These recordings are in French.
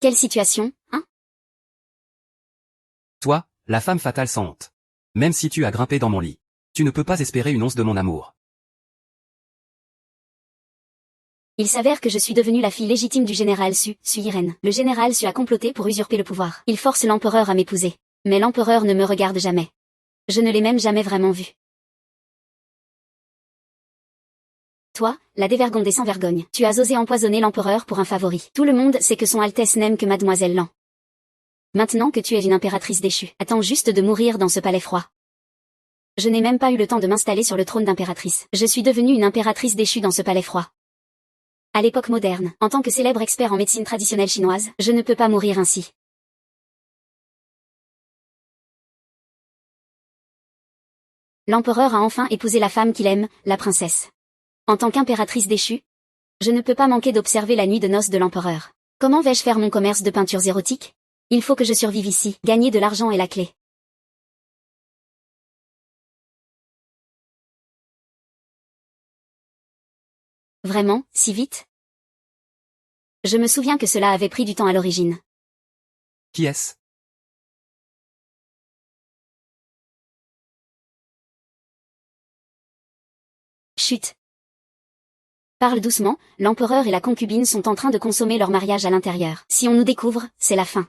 Quelle situation, hein? Toi, la femme fatale sans honte. Même si tu as grimpé dans mon lit, tu ne peux pas espérer une once de mon amour. Il s'avère que je suis devenue la fille légitime du général Irène. Le général Su a comploté pour usurper le pouvoir. Il force l'empereur à m'épouser. Mais l'empereur ne me regarde jamais. Je ne l'ai même jamais vraiment vu. Toi, la dévergondée sans vergogne, tu as osé empoisonner l'empereur pour un favori. Tout le monde sait que son Altesse n'aime que Mademoiselle Lan. Maintenant que tu es une impératrice déchue, attends juste de mourir dans ce palais froid. Je n'ai même pas eu le temps de m'installer sur le trône d'impératrice. Je suis devenue une impératrice déchue dans ce palais froid. À l'époque moderne, en tant que célèbre expert en médecine traditionnelle chinoise, je ne peux pas mourir ainsi. L'empereur a enfin épousé la femme qu'il aime, la princesse. En tant qu'impératrice déchue, je ne peux pas manquer d'observer la nuit de noces de l'empereur. Comment vais-je faire mon commerce de peintures érotiques? Il faut que je survive ici. Gagner de l'argent est la clé. Vraiment, si vite? Je me souviens que cela avait pris du temps à l'origine. Qui est-ce? Chut. Parle doucement, l'empereur et la concubine sont en train de consommer leur mariage à l'intérieur. Si on nous découvre, c'est la fin.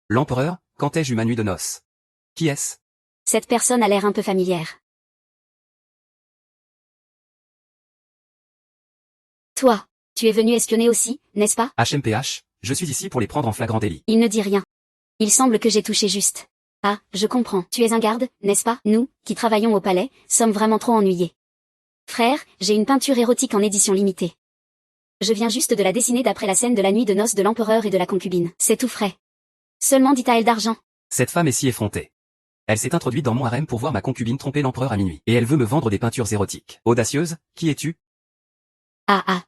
L'empereur, quand ai-je eu ma nuit de noces? Qui est-ce? Cette personne a l'air un peu familière. Toi, tu es venu espionner aussi, n'est-ce pas? HMPH, je suis ici pour les prendre en flagrant délit. Il ne dit rien. Il semble que j'ai touché juste. Ah, je comprends. Tu es un garde, n'est-ce pas? Nous, qui travaillons au palais, sommes vraiment trop ennuyés. Frère, j'ai une peinture érotique en édition limitée. Je viens juste de la dessiner d'après la scène de la nuit de noces de l'empereur et de la concubine. C'est tout frais. Seulement 10 taels d'argent. Cette femme est si effrontée. Elle s'est introduite dans mon harem pour voir ma concubine tromper l'empereur à minuit. Et elle veut me vendre des peintures érotiques. Audacieuse, qui es-tu? Ah ah.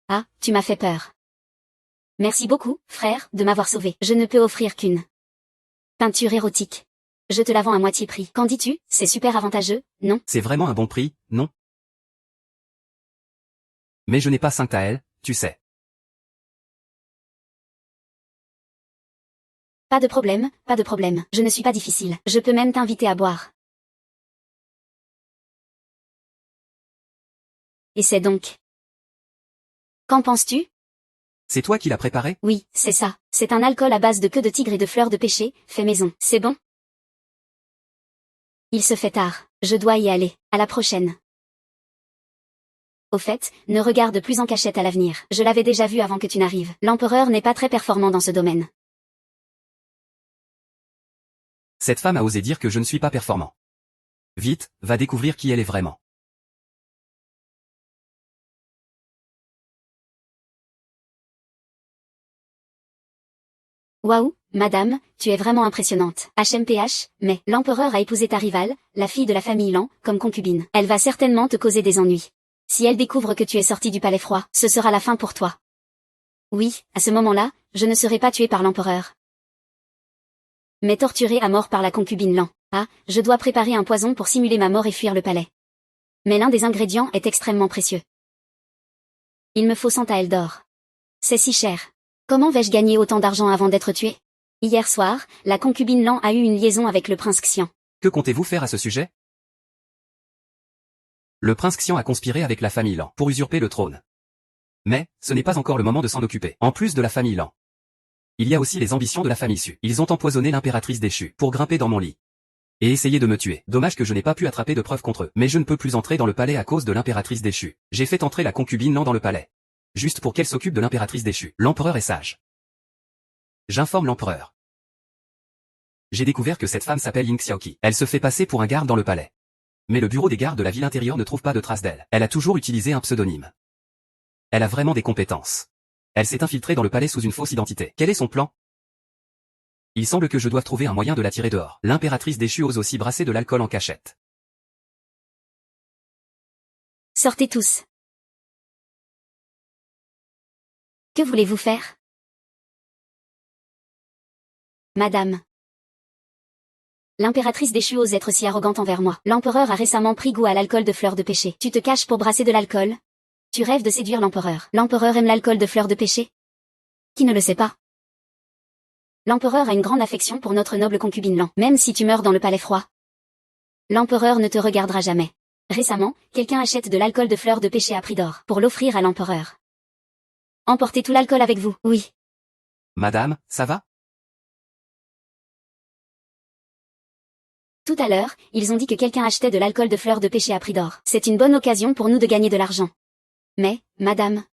Ah, tu m'as fait peur. Merci beaucoup, frère, de m'avoir sauvé. Je ne peux offrir qu'une peinture érotique. Je te la vends à moitié prix. Qu'en dis-tu? C'est super avantageux, non? C'est vraiment un bon prix, non? Mais je n'ai pas 5 taels, tu sais. Pas de problème, pas de problème. Je ne suis pas difficile. Je peux même t'inviter à boire. Et c'est donc. Qu'en penses-tu? C'est toi qui l'as préparé? Oui, c'est ça. C'est un alcool à base de queue de tigre et de fleurs de pêcher, fait maison. C'est bon? Il se fait tard. Je dois y aller. À la prochaine. Au fait, ne regarde plus en cachette à l'avenir. Je l'avais déjà vu avant que tu n'arrives. L'empereur n'est pas très performant dans ce domaine. Cette femme a osé dire que je ne suis pas performant. Vite, va découvrir qui elle est vraiment. Waouh, madame, tu es vraiment impressionnante. HMPH, mais l'empereur a épousé ta rivale, la fille de la famille Lan, comme concubine. Elle va certainement te causer des ennuis. Si elle découvre que tu es sorti du palais froid, ce sera la fin pour toi. Oui, à ce moment-là, je ne serai pas tué par l'empereur, mais torturé à mort par la concubine Lan. Ah, je dois préparer un poison pour simuler ma mort et fuir le palais. Mais l'un des ingrédients est extrêmement précieux. Il me faut 100 taels d'or. C'est si cher. Comment vais-je gagner autant d'argent avant d'être tué? Hier soir, la concubine Lan a eu une liaison avec le prince Xian. Que comptez-vous faire à ce sujet? Le prince Xian a conspiré avec la famille Lan pour usurper le trône. Mais, ce n'est pas encore le moment de s'en occuper. En plus de la famille Lan, il y a aussi les ambitions de la famille Su. Ils ont empoisonné l'impératrice déchue pour grimper dans mon lit et essayer de me tuer. Dommage que je n'ai pas pu attraper de preuves contre eux. Mais je ne peux plus entrer dans le palais à cause de l'impératrice déchue. J'ai fait entrer la concubine Lan dans le palais, juste pour qu'elle s'occupe de l'impératrice déchue. L'empereur est sage. J'informe l'empereur. J'ai découvert que cette femme s'appelle Ying Xiaoqi. Elle se fait passer pour un garde dans le palais. Mais le bureau des gardes de la ville intérieure ne trouve pas de traces d'elle. Elle a toujours utilisé un pseudonyme. Elle a vraiment des compétences. Elle s'est infiltrée dans le palais sous une fausse identité. Quel est son plan? Il semble que je doive trouver un moyen de la tirer dehors. L'impératrice déchue ose aussi brasser de l'alcool en cachette. Sortez tous. Que voulez-vous faire? Madame. L'impératrice déchue ose être si arrogante envers moi. L'empereur a récemment pris goût à l'alcool de fleur de pêcher. Tu te caches pour brasser de l'alcool? Tu rêves de séduire l'empereur. L'empereur aime l'alcool de fleur de pêcher? Qui ne le sait pas? L'empereur a une grande affection pour notre noble concubine Lan. Même si tu meurs dans le palais froid, l'empereur ne te regardera jamais. Récemment, quelqu'un achète de l'alcool de fleur de pêcher à prix d'or pour l'offrir à l'empereur. Emportez tout l'alcool avec vous. Oui. Madame, ça va? Tout à l'heure, ils ont dit que quelqu'un achetait de l'alcool de fleur de pêcher à prix d'or. C'est une bonne occasion pour nous de gagner de l'argent. Mais, madame,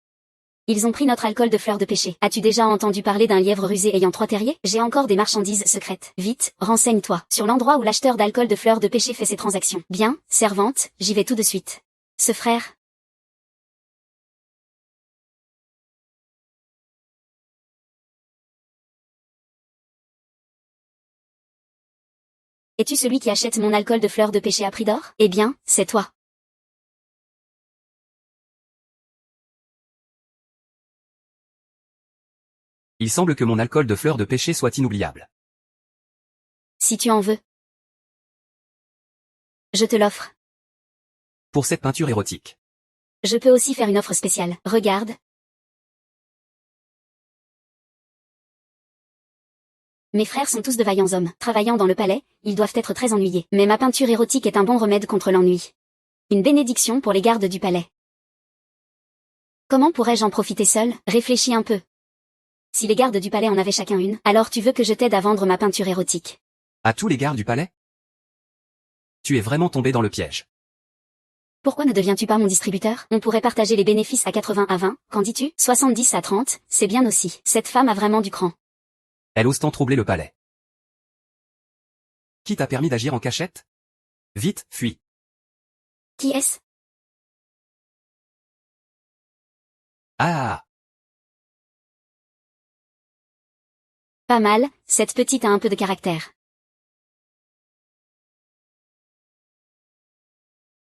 ils ont pris notre alcool de fleur de pêcher. As-tu déjà entendu parler d'un lièvre rusé ayant 3 terriers? J'ai encore des marchandises secrètes. Vite, renseigne-toi sur l'endroit où l'acheteur d'alcool de fleur de pêcher fait ses transactions. Bien, servante, j'y vais tout de suite. Ce frère. Es-tu celui qui achète mon alcool de fleur de pêcher à prix d'or? Eh bien, c'est toi. Il semble que mon alcool de fleur de pêcher soit inoubliable. Si tu en veux. Je te l'offre. Pour cette peinture érotique. Je peux aussi faire une offre spéciale. Regarde. Mes frères sont tous de vaillants hommes. Travaillant dans le palais, ils doivent être très ennuyés. Mais ma peinture érotique est un bon remède contre l'ennui. Une bénédiction pour les gardes du palais. Comment pourrais-je en profiter seul? Réfléchis un peu. Si les gardes du palais en avaient chacun une, alors tu veux que je t'aide à vendre ma peinture érotique? À tous les gardes du palais? Tu es vraiment tombé dans le piège. Pourquoi ne deviens-tu pas mon distributeur? On pourrait partager les bénéfices à 80 à 20, qu'en dis-tu? 70 à 30, c'est bien aussi. Cette femme a vraiment du cran. Elle ose tant troubler le palais. Qui t'a permis d'agir en cachette? Vite, fuis. Qui est-ce? Ah. Pas mal, cette petite a un peu de caractère.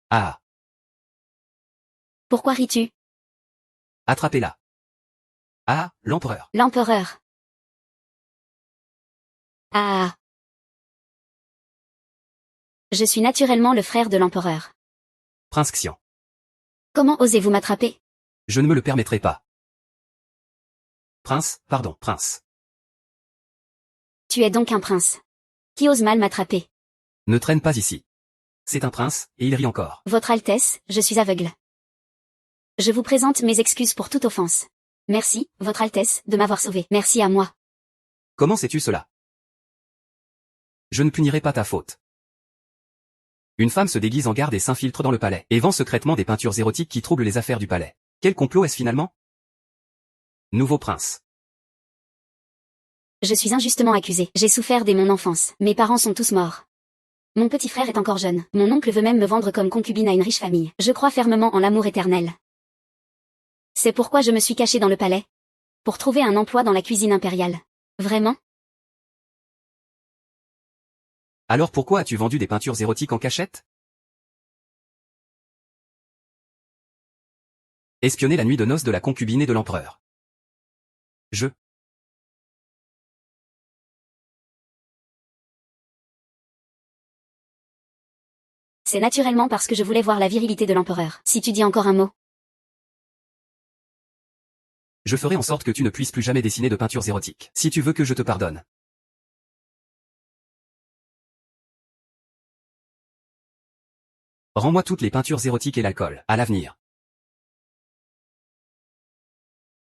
Ah. Pourquoi ris-tu? Attrapez-la. Ah, l'empereur. L'empereur. Ah. Je suis naturellement le frère de l'empereur. Prince Xian. Comment osez-vous m'attraper? Je ne me le permettrai pas. Prince, pardon, prince. Tu es donc un prince. Qui ose mal m'attraper? Ne traîne pas ici. C'est un prince, et il rit encore. Votre Altesse, je suis aveugle. Je vous présente mes excuses pour toute offense. Merci, Votre Altesse, de m'avoir sauvé. Merci à moi. Comment sais-tu cela? Je ne punirai pas ta faute. Une femme se déguise en garde et s'infiltre dans le palais, et vend secrètement des peintures érotiques qui troublent les affaires du palais. Quel complot est-ce finalement? Nouveau prince. Je suis injustement accusée. J'ai souffert dès mon enfance. Mes parents sont tous morts. Mon petit frère est encore jeune. Mon oncle veut même me vendre comme concubine à une riche famille. Je crois fermement en l'amour éternel. C'est pourquoi je me suis cachée dans le palais. Pour trouver un emploi dans la cuisine impériale. Vraiment? Alors pourquoi as-tu vendu des peintures érotiques en cachette? Espionner la nuit de noces de la concubine et de l'empereur. C'est naturellement parce que je voulais voir la virilité de l'empereur. Si tu dis encore un mot. Je ferai en sorte que tu ne puisses plus jamais dessiner de peintures érotiques. Si tu veux que je te pardonne. Rends-moi toutes les peintures érotiques et l'alcool, à l'avenir.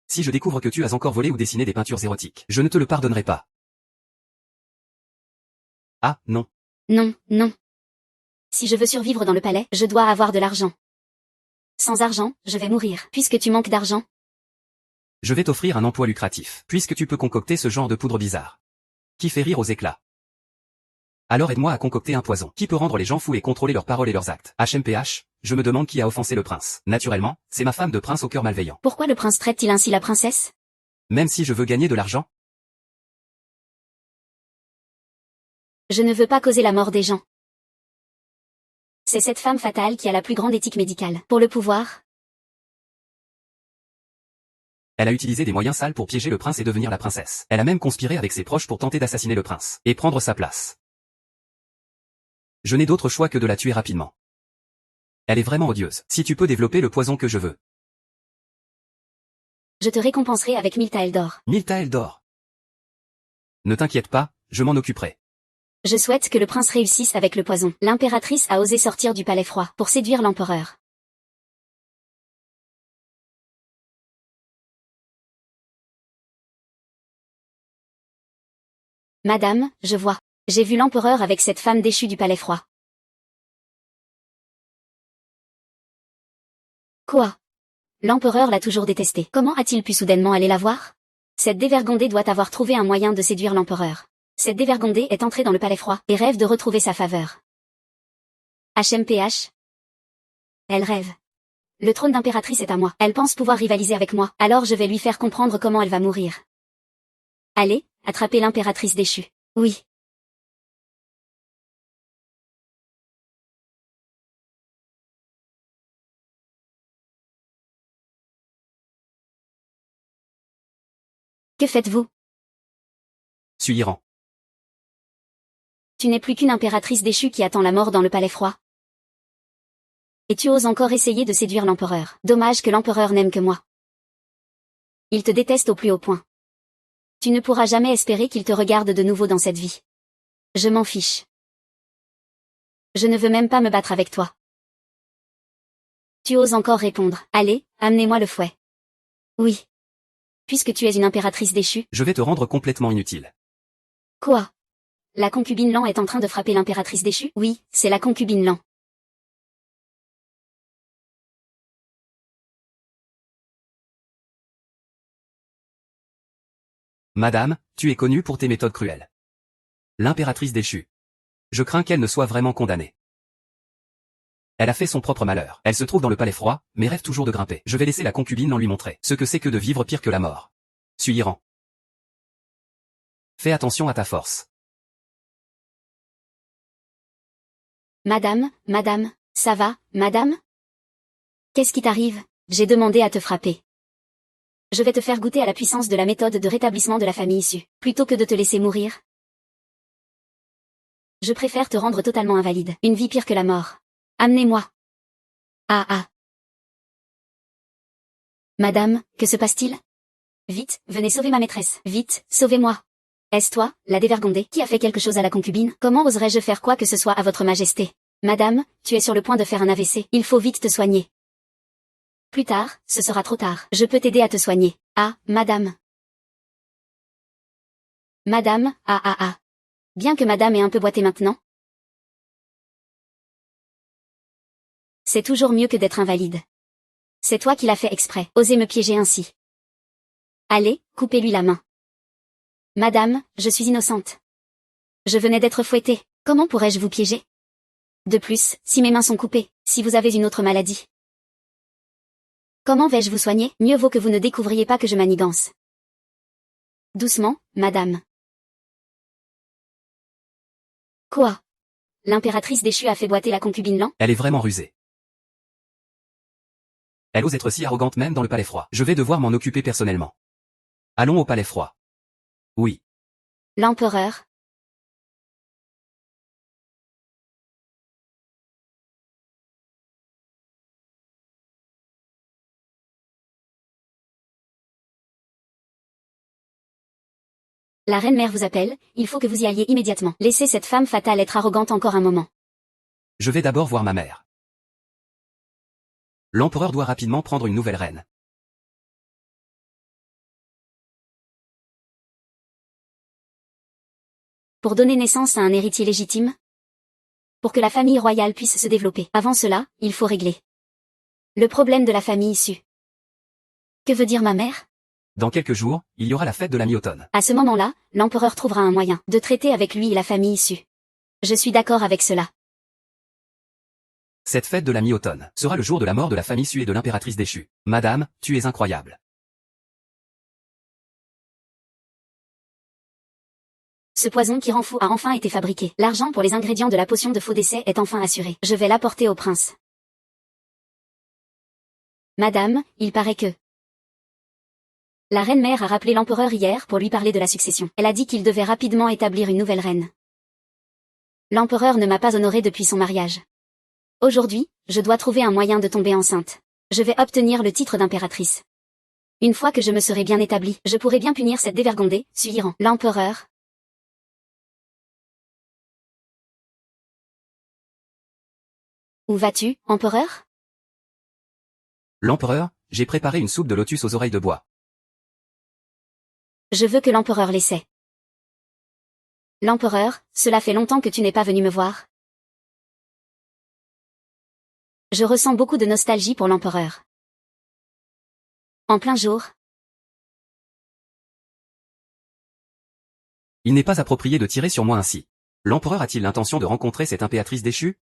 Si je découvre que tu as encore volé ou dessiné des peintures érotiques, je ne te le pardonnerai pas. Ah, non. Non, non. Si je veux survivre dans le palais, je dois avoir de l'argent. Sans argent, je vais mourir. Puisque tu manques d'argent, Je vais t'offrir un emploi lucratif, puisque tu peux concocter ce genre de poudre bizarre. Qui fait rire aux éclats. Alors aide-moi à concocter un poison, qui peut rendre les gens fous et contrôler leurs paroles et leurs actes. HMPH, je me demande qui a offensé le prince. Naturellement, c'est ma femme de prince au cœur malveillant. pourquoi le prince traite-t-il ainsi la princesse? Même si je veux gagner de l'argent, Je ne veux pas causer la mort des gens. C'est cette femme fatale qui a la plus grande éthique médicale. Pour le pouvoir, Elle a utilisé des moyens sales pour piéger le prince et devenir la princesse. Elle a même conspiré avec ses proches pour tenter d'assassiner le prince et prendre sa place. Je n'ai d'autre choix que de la tuer rapidement. Elle est vraiment odieuse. Si tu peux développer le poison que je veux. Je te récompenserai avec 1000 taels d'or. 1000 taels d'or. Ne t'inquiète pas, je m'en occuperai. Je souhaite que le prince réussisse avec le poison. L'impératrice a osé sortir du palais froid pour séduire l'empereur. Madame, je vois. J'ai vu l'empereur avec cette femme déchue du palais froid. Quoi? L'empereur l'a toujours détestée. Comment a-t-il pu soudainement aller la voir? Cette dévergondée doit avoir trouvé un moyen de séduire l'empereur. Cette dévergondée est entrée dans le palais froid et rêve de retrouver sa faveur. HMPH. Elle rêve. Le trône d'impératrice est à moi. Elle pense pouvoir rivaliser avec moi. Alors je vais lui faire comprendre comment elle va mourir. Allez, attrapez l'impératrice déchue. Oui. Que faites-vous? Suis Iran. Tu n'es plus qu'une impératrice déchue qui attend la mort dans le palais froid. Et tu oses encore essayer de séduire l'empereur. Dommage que l'empereur n'aime que moi. Il te déteste au plus haut point. Tu ne pourras jamais espérer qu'il te regarde de nouveau dans cette vie. Je m'en fiche. Je ne veux même pas me battre avec toi. Tu oses encore répondre. Allez, amenez-moi le fouet. Oui. Puisque tu es une impératrice déchue. Je vais te rendre complètement inutile. Quoi? La concubine Lan est en train de frapper l'impératrice déchue? Oui, c'est la concubine Lan. Madame, tu es connue pour tes méthodes cruelles. L'impératrice déchue. Je crains qu'elle ne soit vraiment condamnée. Elle a fait son propre malheur. Elle se trouve dans le palais froid, mais rêve toujours de grimper. Je vais laisser la concubine Lan lui montrer ce que c'est que de vivre pire que la mort. Suis Iran. Fais attention à ta force. Madame, ça va, madame? Qu'est-ce qui t'arrive? J'ai demandé à te frapper. Je vais te faire goûter à la puissance de la méthode de rétablissement de la famille issue, plutôt que de te laisser mourir. Je préfère te rendre totalement invalide, une vie pire que la mort. Amenez-moi. Ah. Madame, que se passe-t-il? Vite, venez sauver ma maîtresse. Vite, sauvez-moi. Est-ce toi, la dévergondée, qui a fait quelque chose à la concubine? Comment oserais-je faire quoi que ce soit à votre majesté? Madame, tu es sur le point de faire un AVC. Il faut vite te soigner. Plus tard, ce sera trop tard. Je peux t'aider à te soigner. Ah, madame. Madame, ah. Bien que madame ait un peu boité maintenant. C'est toujours mieux que d'être invalide. C'est toi qui l'as fait exprès. Osez me piéger ainsi. Allez, coupez-lui la main. Madame, je suis innocente. Je venais d'être fouettée. Comment pourrais-je vous piéger? De plus, si mes mains sont coupées, si vous avez une autre maladie. Comment vais-je vous soigner? Mieux vaut que vous ne découvriez pas que je manigance. Doucement, madame. Quoi? L'impératrice déchue a fait boiter la concubine Lan? Elle est vraiment rusée. Elle ose être si arrogante même dans le palais froid. Je vais devoir m'en occuper personnellement. Allons au palais froid. Oui. L'empereur. La reine-mère vous appelle, il faut que vous y alliez immédiatement. Laissez cette femme fatale être arrogante encore un moment. Je vais d'abord voir ma mère. L'empereur doit rapidement prendre une nouvelle reine. Pour donner naissance à un héritier légitime? Pour que la famille royale puisse se développer. Avant cela, il faut régler le problème de la famille issue. Que veut dire ma mère? Dans quelques jours, il y aura la fête de la mi-automne. À ce moment-là, l'empereur trouvera un moyen de traiter avec lui et la famille issue. Je suis d'accord avec cela. Cette fête de la mi-automne sera le jour de la mort de la famille issue et de l'impératrice déchue. Madame, tu es incroyable. Ce poison qui rend fou a enfin été fabriqué. L'argent pour les ingrédients de la potion de faux décès est enfin assuré. Je vais l'apporter au prince. Madame, il paraît que La reine-mère a rappelé l'empereur hier pour lui parler de la succession. Elle a dit qu'il devait rapidement établir une nouvelle reine. L'empereur ne m'a pas honorée depuis son mariage. Aujourd'hui, je dois trouver un moyen de tomber enceinte. Je vais obtenir le titre d'impératrice. Une fois que je me serai bien établie, je pourrai bien punir cette dévergondée, Suiran. L'empereur. Où vas-tu, empereur? L'empereur, j'ai préparé une soupe de lotus aux oreilles de bois. Je veux que l'empereur l'essaie. L'empereur, cela fait longtemps que tu n'es pas venu me voir. Je ressens beaucoup de nostalgie pour l'empereur. En plein jour. Il n'est pas approprié de tirer sur moi ainsi. L'empereur a-t-il l'intention de rencontrer cette impératrice déchue?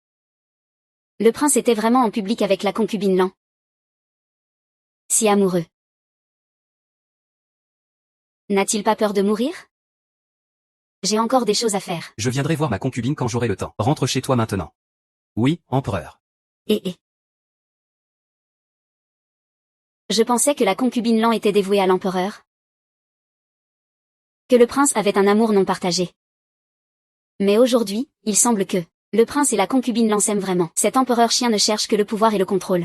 Le prince était vraiment en public avec la concubine Lan. Si amoureux. N'a-t-il pas peur de mourir? J'ai encore des choses à faire. Je viendrai voir ma concubine quand j'aurai le temps. Rentre chez toi maintenant. Oui, empereur. Je pensais que la concubine Lan était dévouée à l'empereur. Que le prince avait un amour non partagé. Mais aujourd'hui, il semble que le prince et la concubine Lan s'aiment vraiment. Cet empereur chien ne cherche que le pouvoir et le contrôle.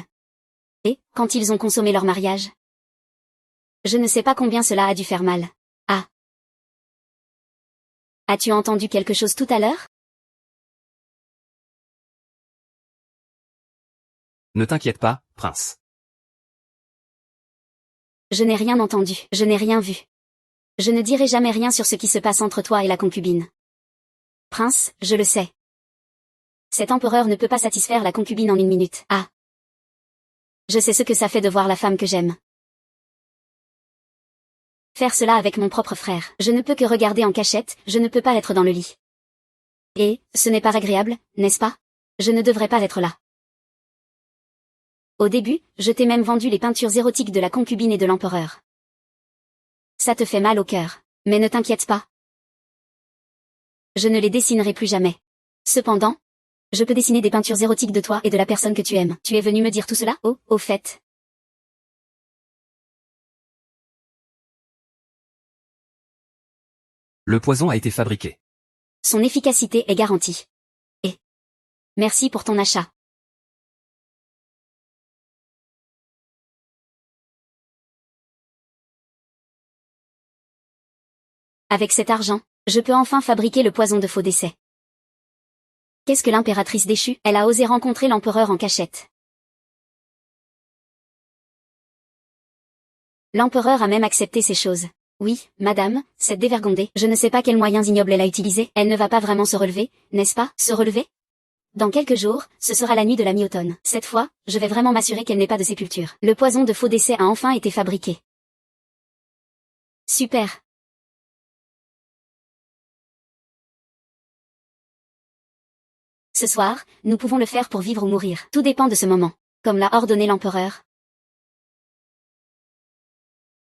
Et, quand ils ont consommé leur mariage, je ne sais pas combien cela a dû faire mal. Ah. As-tu entendu quelque chose tout à l'heure? Ne t'inquiète pas, prince. Je n'ai rien entendu, je n'ai rien vu. Je ne dirai jamais rien sur ce qui se passe entre toi et la concubine. Prince, je le sais. Cet empereur ne peut pas satisfaire la concubine en une minute. Ah. Je sais ce que ça fait de voir la femme que j'aime. Faire cela avec mon propre frère. Je ne peux que regarder en cachette, je ne peux pas être dans le lit. Et, ce n'est pas agréable, n'est-ce pas? Je ne devrais pas être là. Au début, je t'ai même vendu les peintures érotiques de la concubine et de l'empereur. Ça te fait mal au cœur. Mais ne t'inquiète pas. Je ne les dessinerai plus jamais. Cependant, je peux dessiner des peintures érotiques de toi et de la personne que tu aimes. Tu es venu me dire tout cela? Oh, au fait. Le poison a été fabriqué. Son efficacité est garantie. Et merci pour ton achat. Avec cet argent, je peux enfin fabriquer le poison de faux décès. Qu'est-ce que l'impératrice déchue? Elle a osé rencontrer l'empereur en cachette. L'empereur a même accepté ces choses. Oui, madame, cette dévergondée, je ne sais pas quels moyens ignobles elle a utilisés, elle ne va pas vraiment se relever, n'est-ce pas? Se relever? Dans quelques jours, ce sera la nuit de la mi-automne. Cette fois, je vais vraiment m'assurer qu'elle n'ait pas de sépulture. Le poison de faux décès a enfin été fabriqué. Super. Ce soir, nous pouvons le faire pour vivre ou mourir. Tout dépend de ce moment. Comme l'a ordonné l'empereur.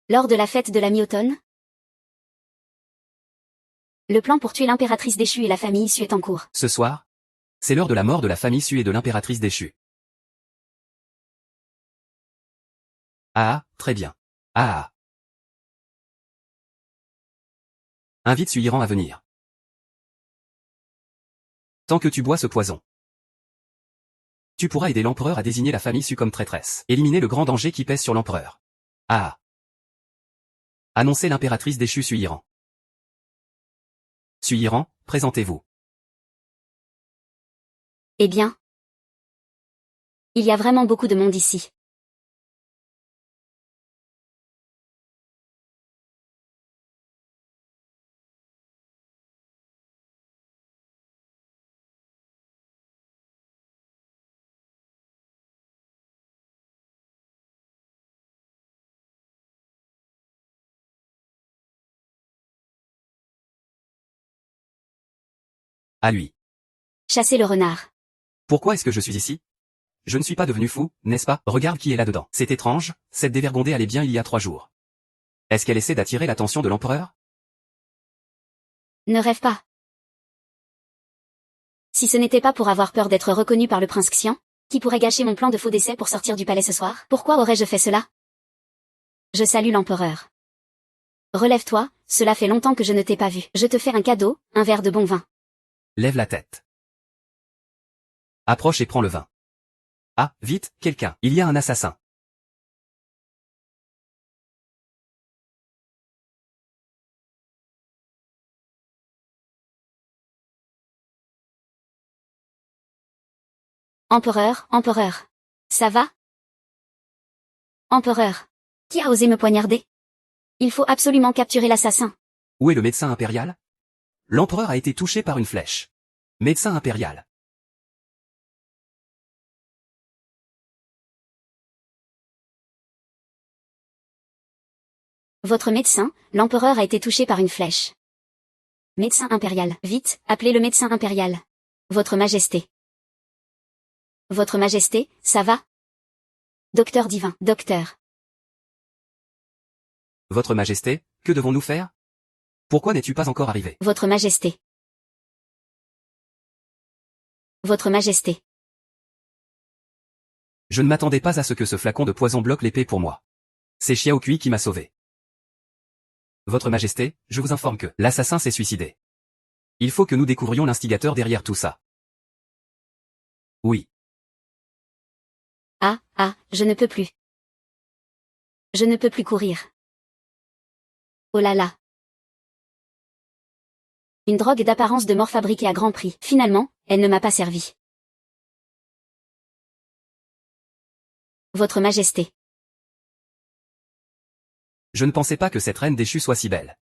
Lors de la fête de la mi-automne, le plan pour tuer l'impératrice déchue et la famille issue est en cours. Ce soir, c'est l'heure de la mort de la famille Sue et de l'impératrice déchue. Ah, très bien. Ah. Invite Suiran à venir. Tant que tu bois ce poison, tu pourras aider l'empereur à désigner la famille Sue comme traîtresse. Éliminer le grand danger qui pèse sur l'empereur. Ah. Annoncer l'impératrice déchue Suiran. Suiran, présentez-vous. Eh bien, il y a vraiment beaucoup de monde ici. À lui. Chasser le renard. Pourquoi est-ce que je suis ici? Je ne suis pas devenu fou, n'est-ce pas? Regarde qui est là-dedans. C'est étrange, cette dévergondée allait bien il y a 3 jours. Est-ce qu'elle essaie d'attirer l'attention de l'empereur? Ne rêve pas. Si ce n'était pas pour avoir peur d'être reconnu par le prince Xian, qui pourrait gâcher mon plan de faux décès pour sortir du palais ce soir, pourquoi aurais-je fait cela? Je salue l'empereur. Relève-toi, cela fait longtemps que je ne t'ai pas vu. Je te fais un cadeau, un verre de bon vin. Lève la tête. Approche et prends le vin. Ah, vite, quelqu'un. Il y a un assassin. Empereur, empereur. Ça va? Empereur. Qui a osé me poignarder? Il faut absolument capturer l'assassin. Où est le médecin impérial? L'empereur a été touché par une flèche. Médecin impérial. Votre médecin, l'empereur a été touché par une flèche. Médecin impérial. Vite, appelez le médecin impérial. Votre Majesté. Votre Majesté, ça va? Docteur divin. Docteur. Votre Majesté, que devons-nous faire? Pourquoi n'es-tu pas encore arrivé? Votre Majesté. Votre Majesté. Je ne m'attendais pas à ce que ce flacon de poison bloque l'épée pour moi. C'est Xiao Kui qui m'a sauvé. Votre Majesté, je vous informe que l'assassin s'est suicidé. Il faut que nous découvrions l'instigateur derrière tout ça. Oui. Ah, je ne peux plus. Je ne peux plus courir. Oh là là. Une drogue d'apparence de mort fabriquée à grand prix. Finalement, elle ne m'a pas servi. Votre Majesté. Je ne pensais pas que cette reine déchue soit si belle.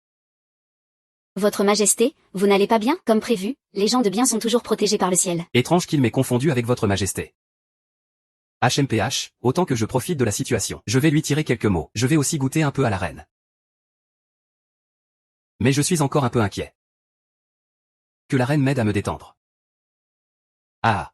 Votre Majesté, vous n'allez pas bien? Comme prévu, les gens de bien sont toujours protégés par le ciel. Étrange qu'il m'ait confondu avec votre Majesté. HMPH, autant que je profite de la situation. Je vais lui tirer quelques mots. Je vais aussi goûter un peu à la reine. Mais je suis encore un peu inquiet. Que la reine m'aide à me détendre. Ah.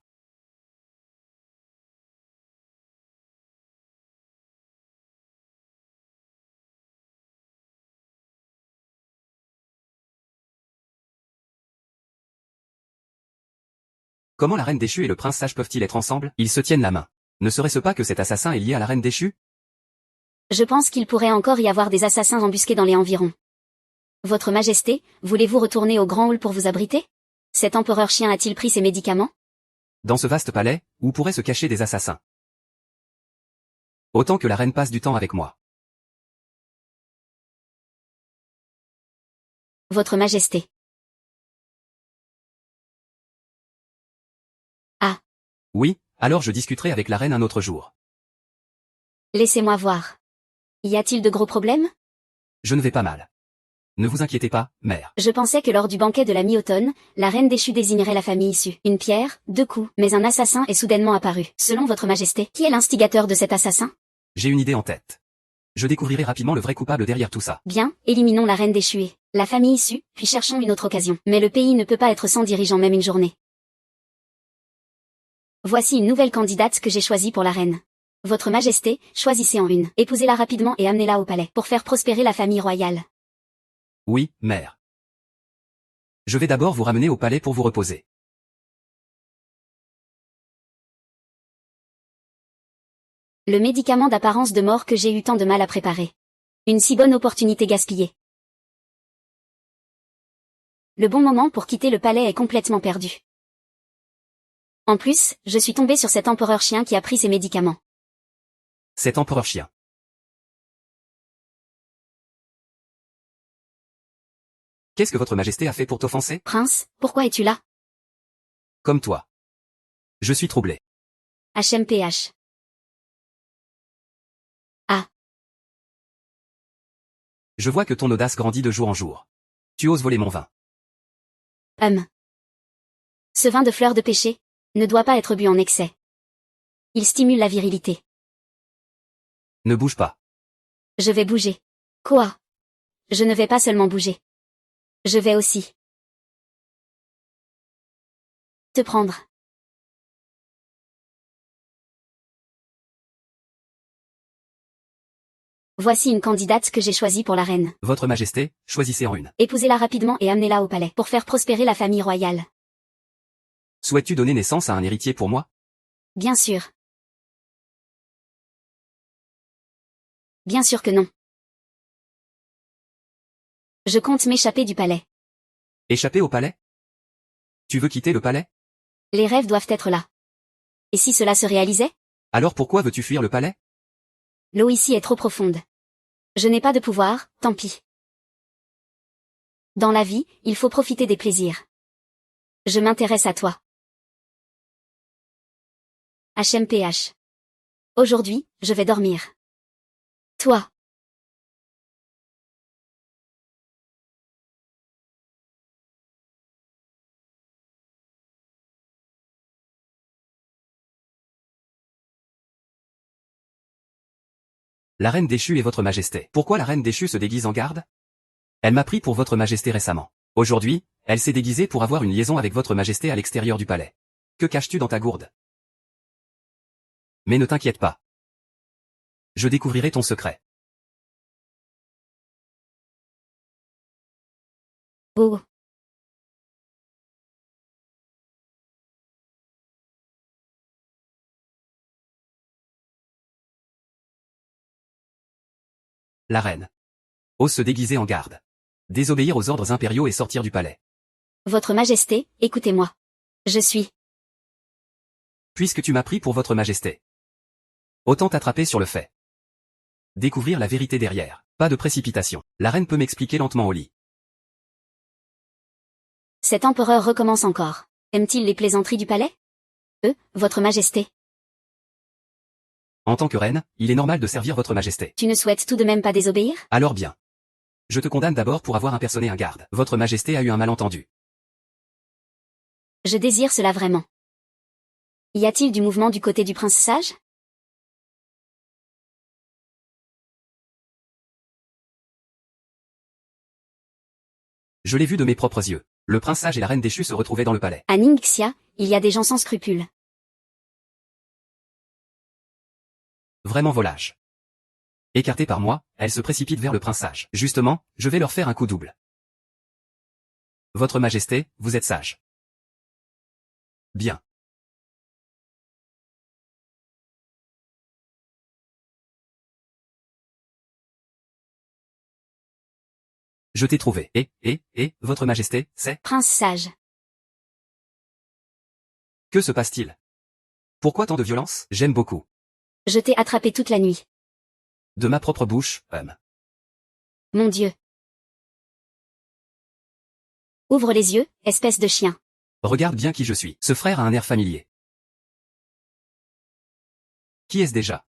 Comment la reine déchue et le prince sage peuvent-ils être ensemble? Ils se tiennent la main. Ne serait-ce pas que cet assassin est lié à la reine déchue? Je pense qu'il pourrait encore y avoir des assassins embusqués dans les environs. Votre Majesté, voulez-vous retourner au grand hall pour vous abriter? Cet empereur chien a-t-il pris ses médicaments? Dans ce vaste palais, où pourraient se cacher des assassins? Autant que la reine passe du temps avec moi. Votre Majesté. Ah. Oui, alors je discuterai avec la reine un autre jour. Laissez-moi voir. Y a-t-il de gros problèmes? Je ne vais pas mal. Ne vous inquiétez pas, mère. Je pensais que lors du banquet de la mi-automne, la reine déchue désignerait la famille issue. Une pierre, deux coups, mais un assassin est soudainement apparu. Selon votre Majesté, qui est l'instigateur de cet assassin? J'ai une idée en tête. Je découvrirai rapidement le vrai coupable derrière tout ça. Bien, éliminons la reine déchue, la famille issue, puis cherchons une autre occasion. Mais le pays ne peut pas être sans dirigeant même une journée. Voici une nouvelle candidate que j'ai choisie pour la reine. Votre Majesté, choisissez en une. Épousez-la rapidement et amenez-la au palais, pour faire prospérer la famille royale. Oui, mère. Je vais d'abord vous ramener au palais pour vous reposer. Le médicament d'apparence de mort que j'ai eu tant de mal à préparer. Une si bonne opportunité gaspillée. Le bon moment pour quitter le palais est complètement perdu. En plus, je suis tombée sur cet empereur chien qui a pris ses médicaments. Cet empereur chien. Qu'est-ce que votre Majesté a fait pour t'offenser? Prince, pourquoi es-tu là? Comme toi. Je suis troublé. HMPH. Ah. Je vois que ton audace grandit de jour en jour. Tu oses voler mon vin. Ce vin de fleur de péché ne doit pas être bu en excès. Il stimule la virilité. Ne bouge pas. Je vais bouger. Quoi? Je ne vais pas seulement bouger. Je vais aussi te prendre. Voici une candidate que j'ai choisie pour la reine. Votre Majesté, choisissez en une. Épousez-la rapidement et amenez-la au palais, pour faire prospérer la famille royale. Souhaites-tu donner naissance à un héritier pour moi? Bien sûr. Bien sûr que non. Je compte m'échapper du palais. Échapper au palais? Tu veux quitter le palais? Les rêves doivent être là. Et si cela se réalisait? Alors pourquoi veux-tu fuir le palais? L'eau ici est trop profonde. Je n'ai pas de pouvoir, tant pis. Dans la vie, il faut profiter des plaisirs. Je m'intéresse à toi. HMPH. Aujourd'hui, je vais dormir. Toi. La reine déchue est votre majesté. Pourquoi la reine déchue se déguise en garde? Elle m'a pris pour votre majesté récemment. Aujourd'hui, elle s'est déguisée pour avoir une liaison avec votre majesté à l'extérieur du palais. Que caches-tu dans ta gourde? Mais ne t'inquiète pas. Je découvrirai ton secret. Oh. La reine ose se déguiser en garde. Désobéir aux ordres impériaux et sortir du palais. Votre Majesté, écoutez-moi. Je suis. Puisque tu m'as pris pour votre majesté. Autant t'attraper sur le fait. Découvrir la vérité derrière. Pas de précipitation. La reine peut m'expliquer lentement au lit. Cet empereur recommence encore. Aime-t-il les plaisanteries du palais? Votre Majesté. En tant que reine, il est normal de servir votre majesté. Tu ne souhaites tout de même pas désobéir? Alors bien. Je te condamne d'abord pour avoir impersonné un garde. Votre majesté a eu un malentendu. Je désire cela vraiment. Y a-t-il du mouvement du côté du prince sage? Je l'ai vu de mes propres yeux. Le prince sage et la reine déchue se retrouvaient dans le palais. À Ningxia, il y a des gens sans scrupules. Vraiment volage. Écartée par moi, elle se précipite vers le prince sage. Justement, je vais leur faire un coup double. Votre majesté, vous êtes sage. Bien. Je t'ai trouvé. Votre majesté, c'est? Prince sage. Que se passe-t-il? Pourquoi tant de violence? J'aime beaucoup. Je t'ai attrapé toute la nuit. De ma propre bouche, Mon Dieu. Ouvre les yeux, espèce de chien. Regarde bien qui je suis. Ce frère a un air familier. Qui est-ce déjà?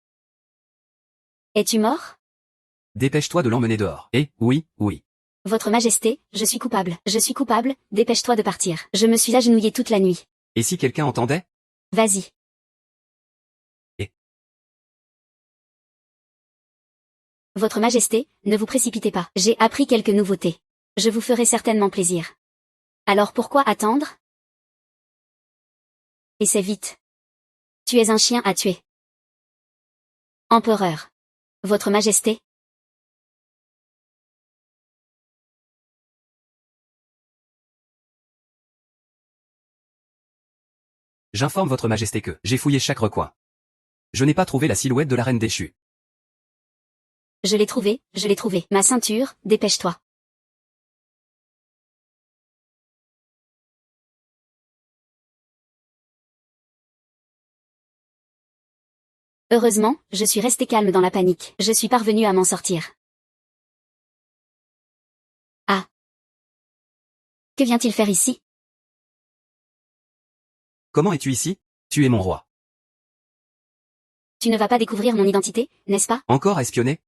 Es-tu mort? Dépêche-toi de l'emmener dehors. Oui. Votre Majesté, je suis coupable. Je suis coupable, dépêche-toi de partir. Je me suis agenouillé toute la nuit. Et si quelqu'un entendait? Vas-y. Votre Majesté, ne vous précipitez pas. J'ai appris quelques nouveautés. Je vous ferai certainement plaisir. Alors pourquoi attendre? Et c'est vite. Tu es un chien à tuer. Empereur. Votre Majesté. J'informe votre majesté que j'ai fouillé chaque recoin. Je n'ai pas trouvé la silhouette de la reine déchue. Je l'ai trouvé. Ma ceinture, dépêche-toi. Heureusement, je suis resté calme dans la panique. Je suis parvenu à m'en sortir. Ah. Que vient-il faire ici? Comment es-tu ici? Tu es mon roi. Tu ne vas pas découvrir mon identité, n'est-ce pas? Encore à espionner?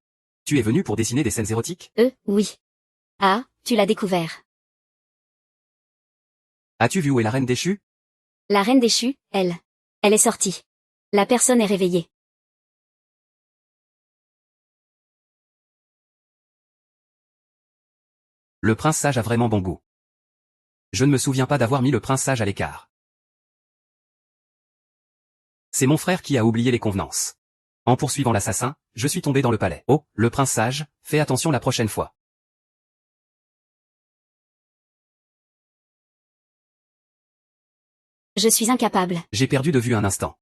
Tu es venu pour dessiner des scènes érotiques? Oui. Ah, tu l'as découvert. As-tu vu où est la reine déchue? La reine déchue, elle est sortie. La personne est réveillée. Le prince sage a vraiment bon goût. Je ne me souviens pas d'avoir mis le prince sage à l'écart. C'est mon frère qui a oublié les convenances. En poursuivant l'assassin, je suis tombé dans le palais. Oh, le prince sage, fais attention la prochaine fois. Je suis incapable. J'ai perdu de vue un instant.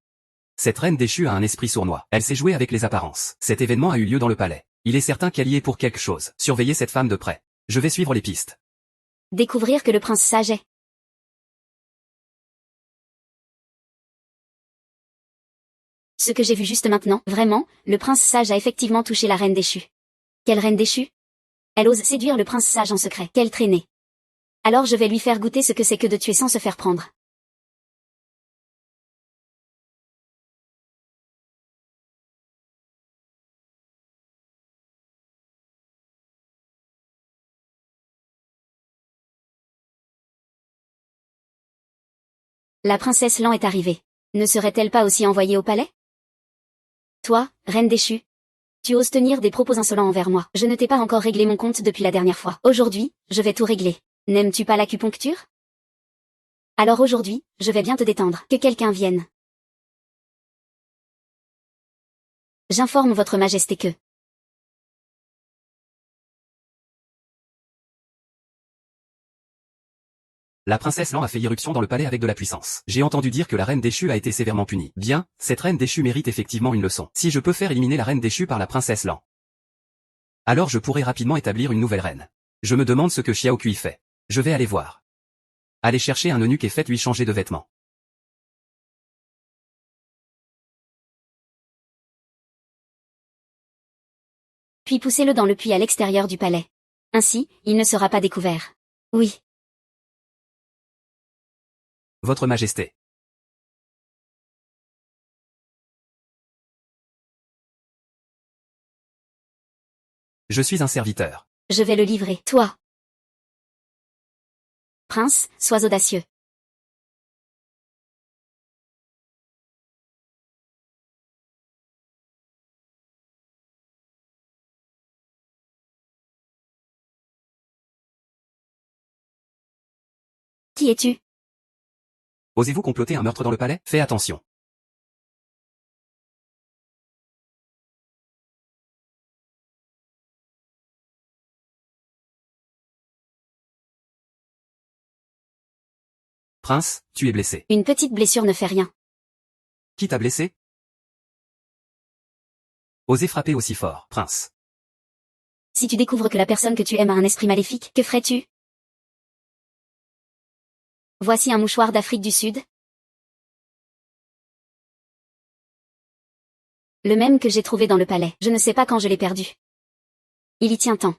Cette reine déchue a un esprit sournois. Elle sait jouer avec les apparences. Cet événement a eu lieu dans le palais. Il est certain qu'elle y est pour quelque chose. Surveillez cette femme de près. Je vais suivre les pistes. Découvrir que le prince sage est. Ce que j'ai vu juste maintenant, vraiment, le prince sage a effectivement touché la reine déchue. Quelle reine déchue? Elle ose séduire le prince sage en secret. Quelle traînée. Alors je vais lui faire goûter ce que c'est que de tuer sans se faire prendre. La princesse Lan est arrivée. Ne serait-elle pas aussi envoyée au palais? Toi, reine déchue. Tu oses tenir des propos insolents envers moi. Je ne t'ai pas encore réglé mon compte depuis la dernière fois. Aujourd'hui, je vais tout régler. N'aimes-tu pas l'acupuncture? Alors aujourd'hui, je vais bien te détendre. Que quelqu'un vienne. J'informe votre majesté que... La princesse Lan a fait irruption dans le palais avec de la puissance. J'ai entendu dire que la reine déchue a été sévèrement punie. Bien, cette reine déchue mérite effectivement une leçon. Si je peux faire éliminer la reine déchue par la princesse Lan, alors je pourrai rapidement établir une nouvelle reine. Je me demande ce que Xiao Kui fait. Je vais aller voir. Allez chercher un eunuque et faites-lui changer de vêtements. Puis poussez-le dans le puits à l'extérieur du palais. Ainsi, il ne sera pas découvert. Oui. Votre Majesté. Je suis un serviteur. Je vais le livrer. Toi. Prince, sois audacieux. Qui es-tu? Osez-vous comploter un meurtre dans le palais? Fais attention. Prince, tu es blessé. Une petite blessure ne fait rien. Qui t'a blessé? Osez frapper aussi fort, prince. Si tu découvres que la personne que tu aimes a un esprit maléfique, que ferais-tu? Voici un mouchoir d'Afrique du Sud. Le même que j'ai trouvé dans le palais. Je ne sais pas quand je l'ai perdu. Il y tient tant.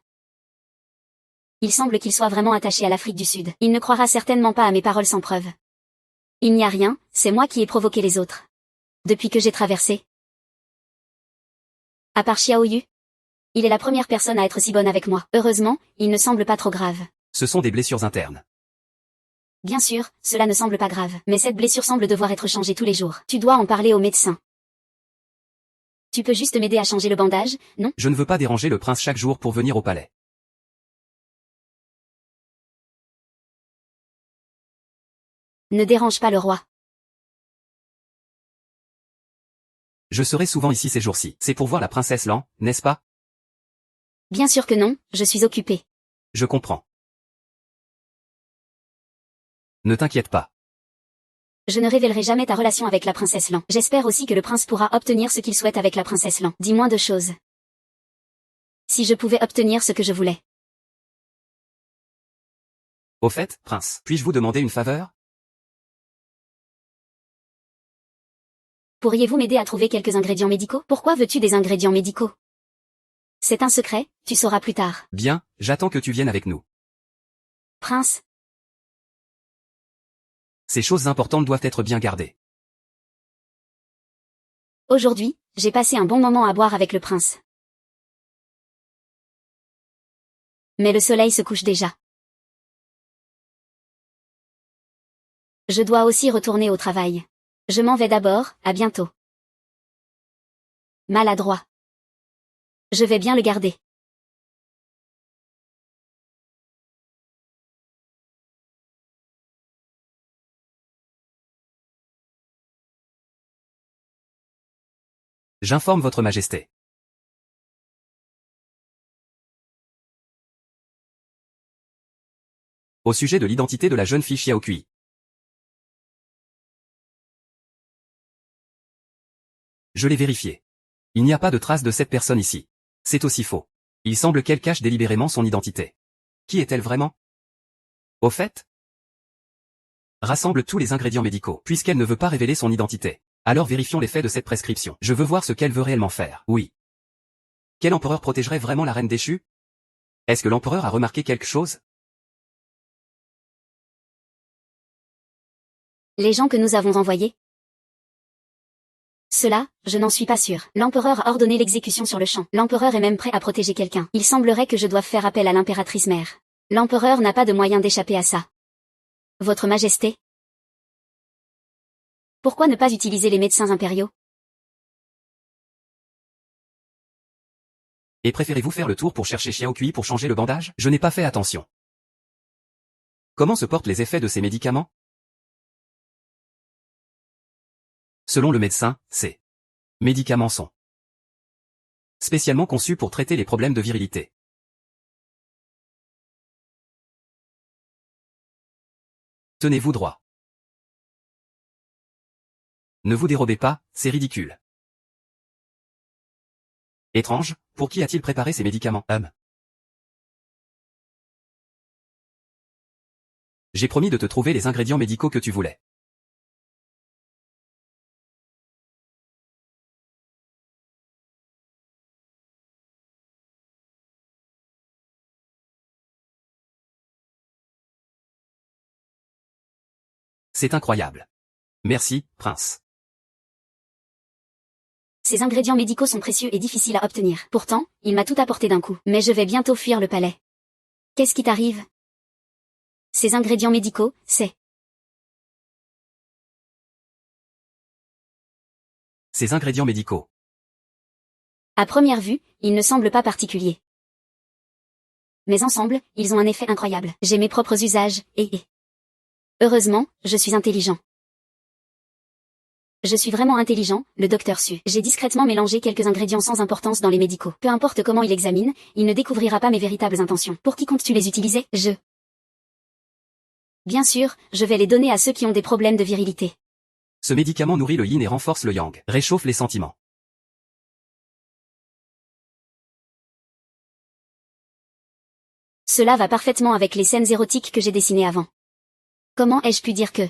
Il semble qu'il soit vraiment attaché à l'Afrique du Sud. Il ne croira certainement pas à mes paroles sans preuve. Il n'y a rien, c'est moi qui ai provoqué les autres. Depuis que j'ai traversé. À part Xiaoyu. Il est la première personne à être si bonne avec moi. Heureusement, il ne semble pas trop grave. Ce sont des blessures internes. Bien sûr, cela ne semble pas grave. Mais cette blessure semble devoir être changée tous les jours. Tu dois en parler au médecin. Tu peux juste m'aider à changer le bandage, non? Je ne veux pas déranger le prince chaque jour pour venir au palais. Ne dérange pas le roi. Je serai souvent ici ces jours-ci. C'est pour voir la princesse Lan, n'est-ce pas? Bien sûr que non, je suis occupée. Je comprends. Ne t'inquiète pas. Je ne révélerai jamais ta relation avec la princesse Lan. J'espère aussi que le prince pourra obtenir ce qu'il souhaite avec la princesse Lan. Dis moins de choses. Si je pouvais obtenir ce que je voulais. Au fait, prince, puis-je vous demander une faveur? Pourriez-vous m'aider à trouver quelques ingrédients médicaux? Pourquoi veux-tu des ingrédients médicaux? C'est un secret, tu sauras plus tard. Bien, j'attends que tu viennes avec nous. Prince. Ces choses importantes doivent être bien gardées. Aujourd'hui, j'ai passé un bon moment à boire avec le prince. Mais le soleil se couche déjà. Je dois aussi retourner au travail. Je m'en vais d'abord, à bientôt. Maladroit. Je vais bien le garder. J'informe votre majesté. Au sujet de l'identité de la jeune fille Xiao Kui. Je l'ai vérifié. Il n'y a pas de trace de cette personne ici. C'est aussi faux. Il semble qu'elle cache délibérément son identité. Qui est-elle vraiment? Au fait? Rassemble tous les ingrédients médicaux, puisqu'elle ne veut pas révéler son identité. Alors vérifions l'effet de cette prescription. Je veux voir ce qu'elle veut réellement faire. Oui. Quel empereur protégerait vraiment la reine déchue? Est-ce que l'empereur a remarqué quelque chose? Les gens que nous avons envoyés? Cela, je n'en suis pas sûr. L'empereur a ordonné l'exécution sur le champ. L'empereur est même prêt à protéger quelqu'un. Il semblerait que je doive faire appel à l'impératrice mère. L'empereur n'a pas de moyen d'échapper à ça. Votre Majesté? Pourquoi ne pas utiliser les médecins impériaux? Et préférez-vous faire le tour pour chercher Xiao Kui pour changer le bandage? Je n'ai pas fait attention. Comment se portent les effets de ces médicaments? Selon le médecin, ces médicaments sont spécialement conçus pour traiter les problèmes de virilité. Tenez-vous droit. Ne vous dérobez pas, c'est ridicule. Étrange, pour qui a-t-il préparé ces médicaments? J'ai promis de te trouver les ingrédients médicaux que tu voulais. C'est incroyable. Merci, prince. Ces ingrédients médicaux sont précieux et difficiles à obtenir. Pourtant, il m'a tout apporté d'un coup. Mais je vais bientôt fuir le palais. Qu'est-ce qui t'arrive? Ces ingrédients médicaux, c'est... Ces ingrédients médicaux. À première vue, ils ne semblent pas particuliers. Mais ensemble, ils ont un effet incroyable. J'ai mes propres usages, et... Heureusement, je suis intelligent. Je suis vraiment intelligent, le docteur Su. J'ai discrètement mélangé quelques ingrédients sans importance dans les médicaux. Peu importe comment il examine, il ne découvrira pas mes véritables intentions. Pour qui comptes-tu les utiliser? Bien sûr, je vais les donner à ceux qui ont des problèmes de virilité. Ce médicament nourrit le yin et renforce le yang, réchauffe les sentiments. Cela va parfaitement avec les scènes érotiques que j'ai dessinées avant. Comment ai-je pu dire que...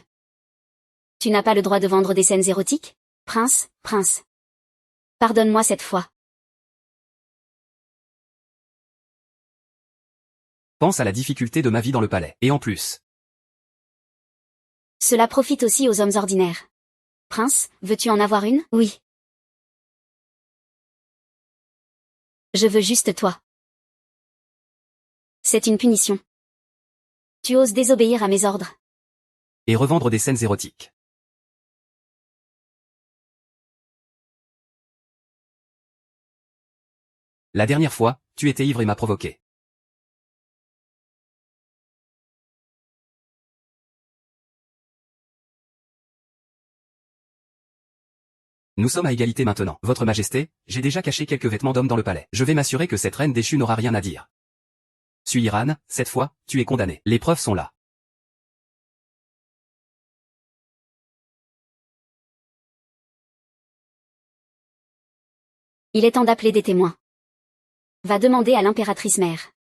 Tu n'as pas le droit de vendre des scènes érotiques? Prince. Pardonne-moi cette fois. Pense à la difficulté de ma vie dans le palais. Et en plus. Cela profite aussi aux hommes ordinaires. Prince, veux-tu en avoir une? Oui. Je veux juste toi. C'est une punition. Tu oses désobéir à mes ordres. Et revendre des scènes érotiques. La dernière fois, tu étais ivre et m'as provoqué. Nous sommes à égalité maintenant. Votre Majesté, j'ai déjà caché quelques vêtements d'homme dans le palais. Je vais m'assurer que cette reine déchue n'aura rien à dire. Suiran, cette fois, tu es condamné. Les preuves sont là. Il est temps d'appeler des témoins. Va demander à l'impératrice mère.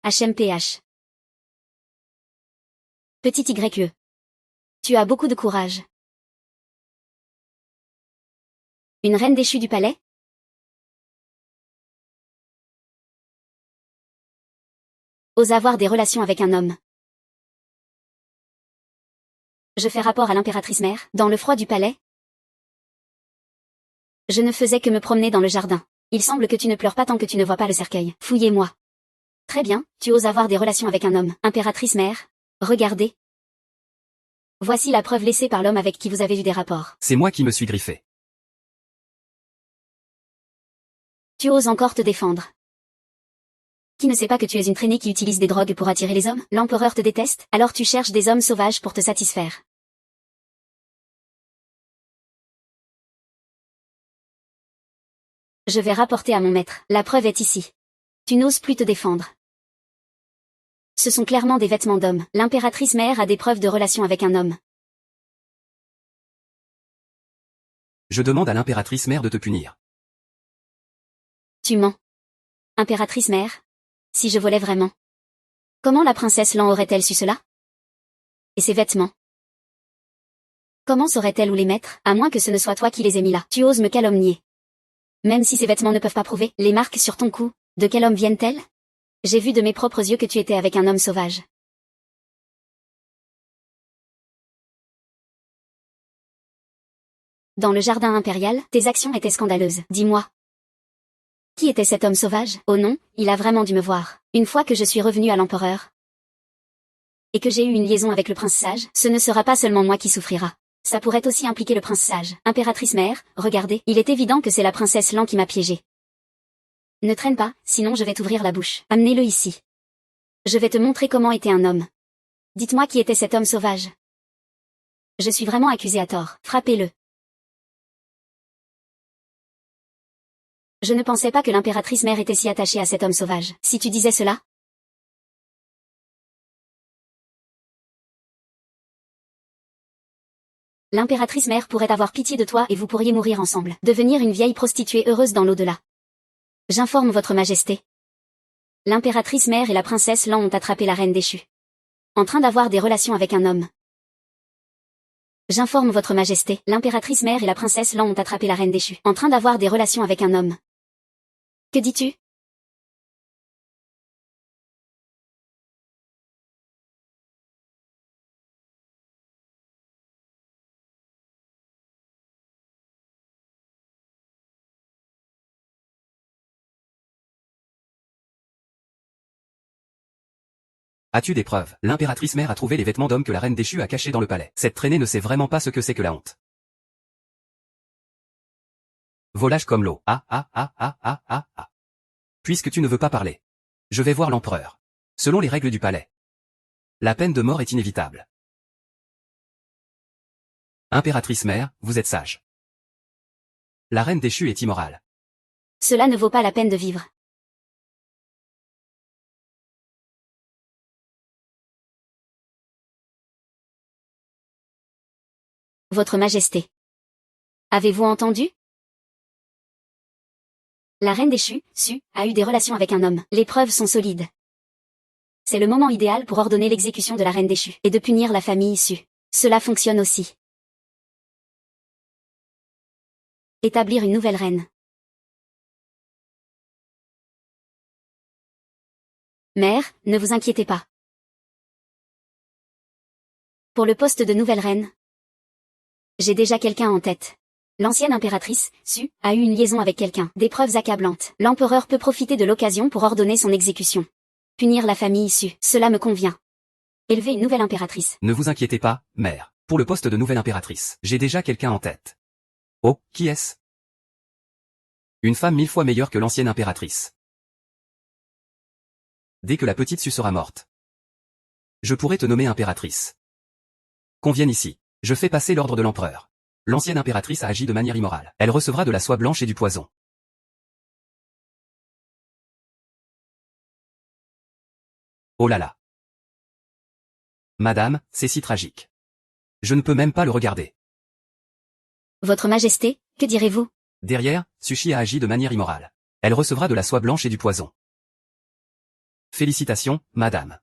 HMPH. Petit YE. Tu as beaucoup de courage. Une reine déchue du palais? Ose avoir des relations avec un homme. Je fais rapport à l'impératrice mère, dans le froid du palais. Je ne faisais que me promener dans le jardin. Il semble que tu ne pleures pas tant que tu ne vois pas le cercueil. Fouillez-moi. Très bien, tu oses avoir des relations avec un homme. Impératrice mère, regardez. Voici la preuve laissée par l'homme avec qui vous avez eu des rapports. C'est moi qui me suis griffé. Tu oses encore te défendre. Qui ne sait pas que tu es une traînée qui utilise des drogues pour attirer les hommes? L'empereur te déteste, alors tu cherches des hommes sauvages pour te satisfaire. Je vais rapporter à mon maître. La preuve est ici. Tu n'oses plus te défendre. Ce sont clairement des vêtements d'homme. L'impératrice mère a des preuves de relation avec un homme. Je demande à l'impératrice mère de te punir. Tu mens. Impératrice mère? Si je volais vraiment. Comment la princesse Lan aurait-elle su cela? Et ses vêtements? Comment saurait-elle où les mettre, à moins que ce ne soit toi qui les aies mis là? Tu oses me calomnier. Même si ces vêtements ne peuvent pas prouver, les marques sur ton cou, de quel homme viennent-elles? J'ai vu de mes propres yeux que tu étais avec un homme sauvage. Dans le jardin impérial, tes actions étaient scandaleuses. Dis-moi. Qui était cet homme sauvage? Oh non, il a vraiment dû me voir. Une fois que je suis revenue à l'empereur, et que j'ai eu une liaison avec le prince sage, ce ne sera pas seulement moi qui souffrira. Ça pourrait aussi impliquer le prince sage. Impératrice mère, regardez, il est évident que c'est la princesse Lan qui m'a piégée. Ne traîne pas, sinon je vais t'ouvrir la bouche. Amenez-le ici. Je vais te montrer comment était un homme. Dites-moi qui était cet homme sauvage. Je suis vraiment accusée à tort. Frappez-le. Je ne pensais pas que l'impératrice mère était si attachée à cet homme sauvage. Si tu disais cela? L'impératrice mère pourrait avoir pitié de toi et vous pourriez mourir ensemble. Devenir une vieille prostituée heureuse dans l'au-delà. J'informe votre majesté. L'impératrice mère et la princesse Lan ont attrapé la reine déchue. En train d'avoir des relations avec un homme. J'informe votre majesté. L'impératrice mère et la princesse Lan ont attrapé la reine déchue. En train d'avoir des relations avec un homme. Que dis-tu? As-tu des preuves? L'impératrice mère a trouvé les vêtements d'homme que la reine déchue a cachés dans le palais. Cette traînée ne sait vraiment pas ce que c'est que la honte. Volage comme l'eau. Ah ah ah ah ah ah ah. Puisque tu ne veux pas parler. Je vais voir l'empereur. Selon les règles du palais. La peine de mort est inévitable. Impératrice mère, vous êtes sage. La reine déchue est immorale. Cela ne vaut pas la peine de vivre. Votre majesté. Avez-vous entendu? La reine déchue, a eu des relations avec un homme. Les preuves sont solides. C'est le moment idéal pour ordonner l'exécution de la reine déchue, et de punir la famille issue. Cela fonctionne aussi. Établir une nouvelle reine. Mère, ne vous inquiétez pas. Pour le poste de nouvelle reine, j'ai déjà quelqu'un en tête. L'ancienne impératrice, a eu une liaison avec quelqu'un. Des preuves accablantes. L'empereur peut profiter de l'occasion pour ordonner son exécution. Punir la famille issue, cela me convient. Élever une nouvelle impératrice. Ne vous inquiétez pas, mère. Pour le poste de nouvelle impératrice, j'ai déjà quelqu'un en tête. Oh, qui est-ce? Une femme 1000 fois meilleure que l'ancienne impératrice. Dès que la petite Su sera morte, je pourrai te nommer impératrice. Qu'on vienne ici. Je fais passer l'ordre de l'empereur. L'ancienne impératrice a agi de manière immorale. Elle recevra de la soie blanche et du poison. Oh là là. Madame, c'est si tragique. Je ne peux même pas le regarder. Votre majesté, que direz-vous? Derrière, Sushi a agi de manière immorale. Elle recevra de la soie blanche et du poison. Félicitations, madame.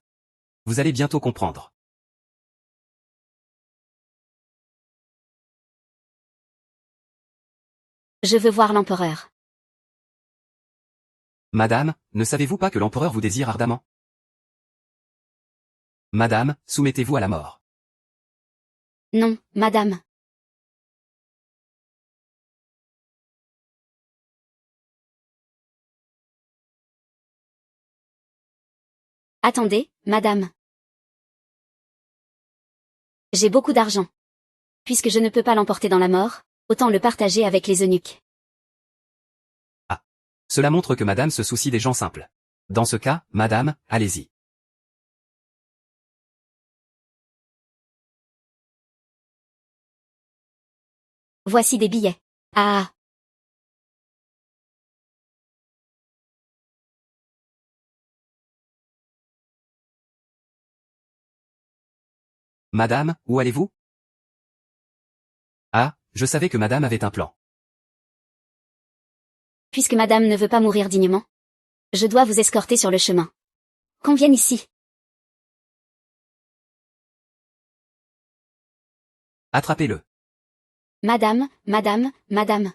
Vous allez bientôt comprendre. Je veux voir l'empereur. Madame, ne savez-vous pas que l'empereur vous désire ardemment? Madame, soumettez-vous à la mort. Non, madame. Attendez, madame. J'ai beaucoup d'argent. Puisque je ne peux pas l'emporter dans la mort, autant le partager avec les eunuques. Ah. Cela montre que madame se soucie des gens simples. Dans ce cas, madame, allez-y. Voici des billets. Ah. Madame, où allez-vous? Ah, je savais que madame avait un plan. Puisque madame ne veut pas mourir dignement. Je dois vous escorter sur le chemin. Qu'on vienne ici. Attrapez-le. Madame, madame, madame.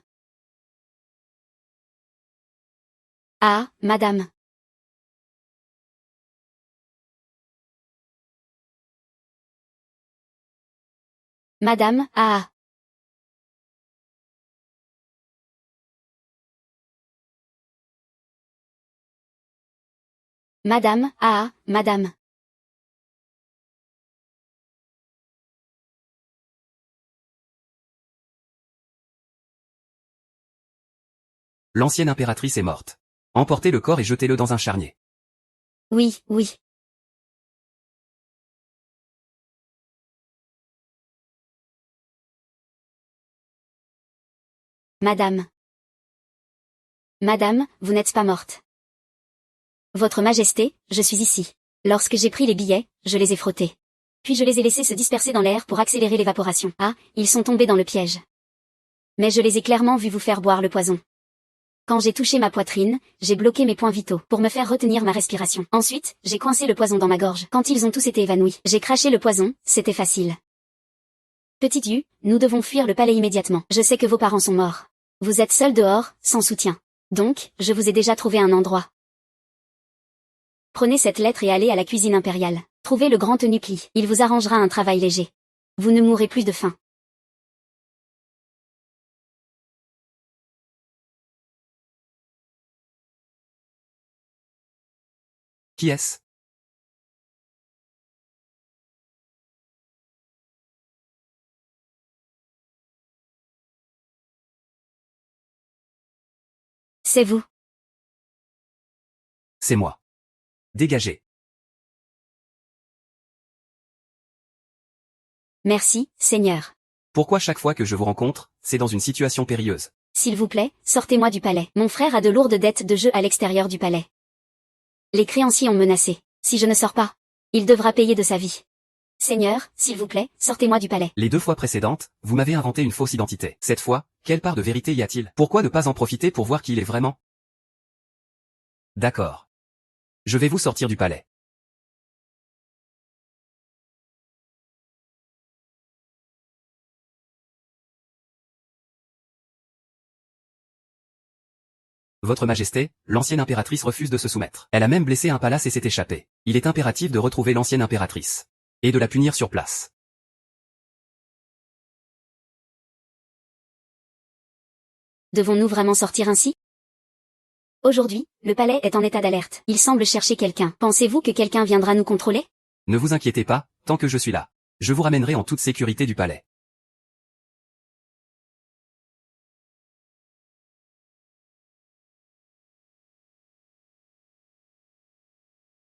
Ah, madame. Madame, ah. Madame, ah, madame. L'ancienne impératrice est morte. Emportez le corps et jetez-le dans un charnier. Oui, oui. Madame. Madame, vous n'êtes pas morte. Votre Majesté, je suis ici. Lorsque j'ai pris les billets, je les ai frottés. Puis je les ai laissés se disperser dans l'air pour accélérer l'évaporation. Ah, ils sont tombés dans le piège. Mais je les ai clairement vus vous faire boire le poison. Quand j'ai touché ma poitrine, j'ai bloqué mes points vitaux pour me faire retenir ma respiration. Ensuite, j'ai coincé le poison dans ma gorge. Quand ils ont tous été évanouis, j'ai craché le poison, c'était facile. Petit Dieu, nous devons fuir le palais immédiatement. Je sais que vos parents sont morts. Vous êtes seul dehors, sans soutien. Donc, je vous ai déjà trouvé un endroit. Prenez cette lettre et allez à la cuisine impériale. Trouvez le grand eunuque. Il vous arrangera un travail léger. Vous ne mourrez plus de faim. Qui est-ce? C'est vous. C'est moi. Dégagez. Merci, Seigneur. Pourquoi chaque fois que je vous rencontre, c'est dans une situation périlleuse? S'il vous plaît, sortez-moi du palais. Mon frère a de lourdes dettes de jeu à l'extérieur du palais. Les créanciers ont menacé. Si je ne sors pas, il devra payer de sa vie. Seigneur, s'il vous plaît, sortez-moi du palais. Les 2 fois précédentes, vous m'avez inventé une fausse identité. Cette fois, quelle part de vérité y a-t-il? Pourquoi ne pas en profiter pour voir qui il est vraiment? D'accord. Je vais vous sortir du palais. Votre Majesté, l'ancienne impératrice refuse de se soumettre. Elle a même blessé un palace et s'est échappée. Il est impératif de retrouver l'ancienne impératrice. Et de la punir sur place. Devons-nous vraiment sortir ainsi? Aujourd'hui, le palais est en état d'alerte. Il semble chercher quelqu'un. Pensez-vous que quelqu'un viendra nous contrôler? Ne vous inquiétez pas, tant que je suis là. Je vous ramènerai en toute sécurité du palais.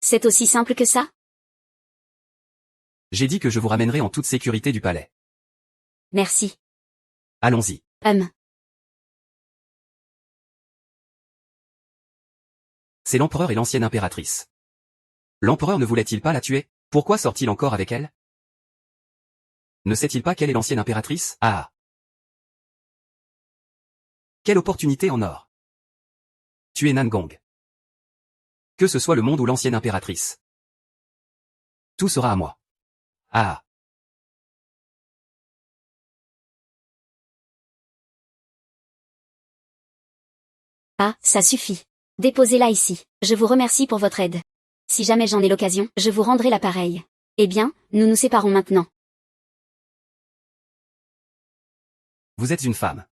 C'est aussi simple que ça? J'ai dit que je vous ramènerai en toute sécurité du palais. Merci. Allons-y. C'est l'empereur et l'ancienne impératrice. L'empereur ne voulait-il pas la tuer? Pourquoi sort-il encore avec elle? Ne sait-il pas quelle est l'ancienne impératrice? Ah! Quelle opportunité en or! Tuer Nangong. Que ce soit le monde ou l'ancienne impératrice. Tout sera à moi. Ah! Ah, ça suffit. Déposez-la ici. Je vous remercie pour votre aide. Si jamais j'en ai l'occasion, je vous rendrai l'appareil. Eh bien, nous nous séparons maintenant. Vous êtes une femme.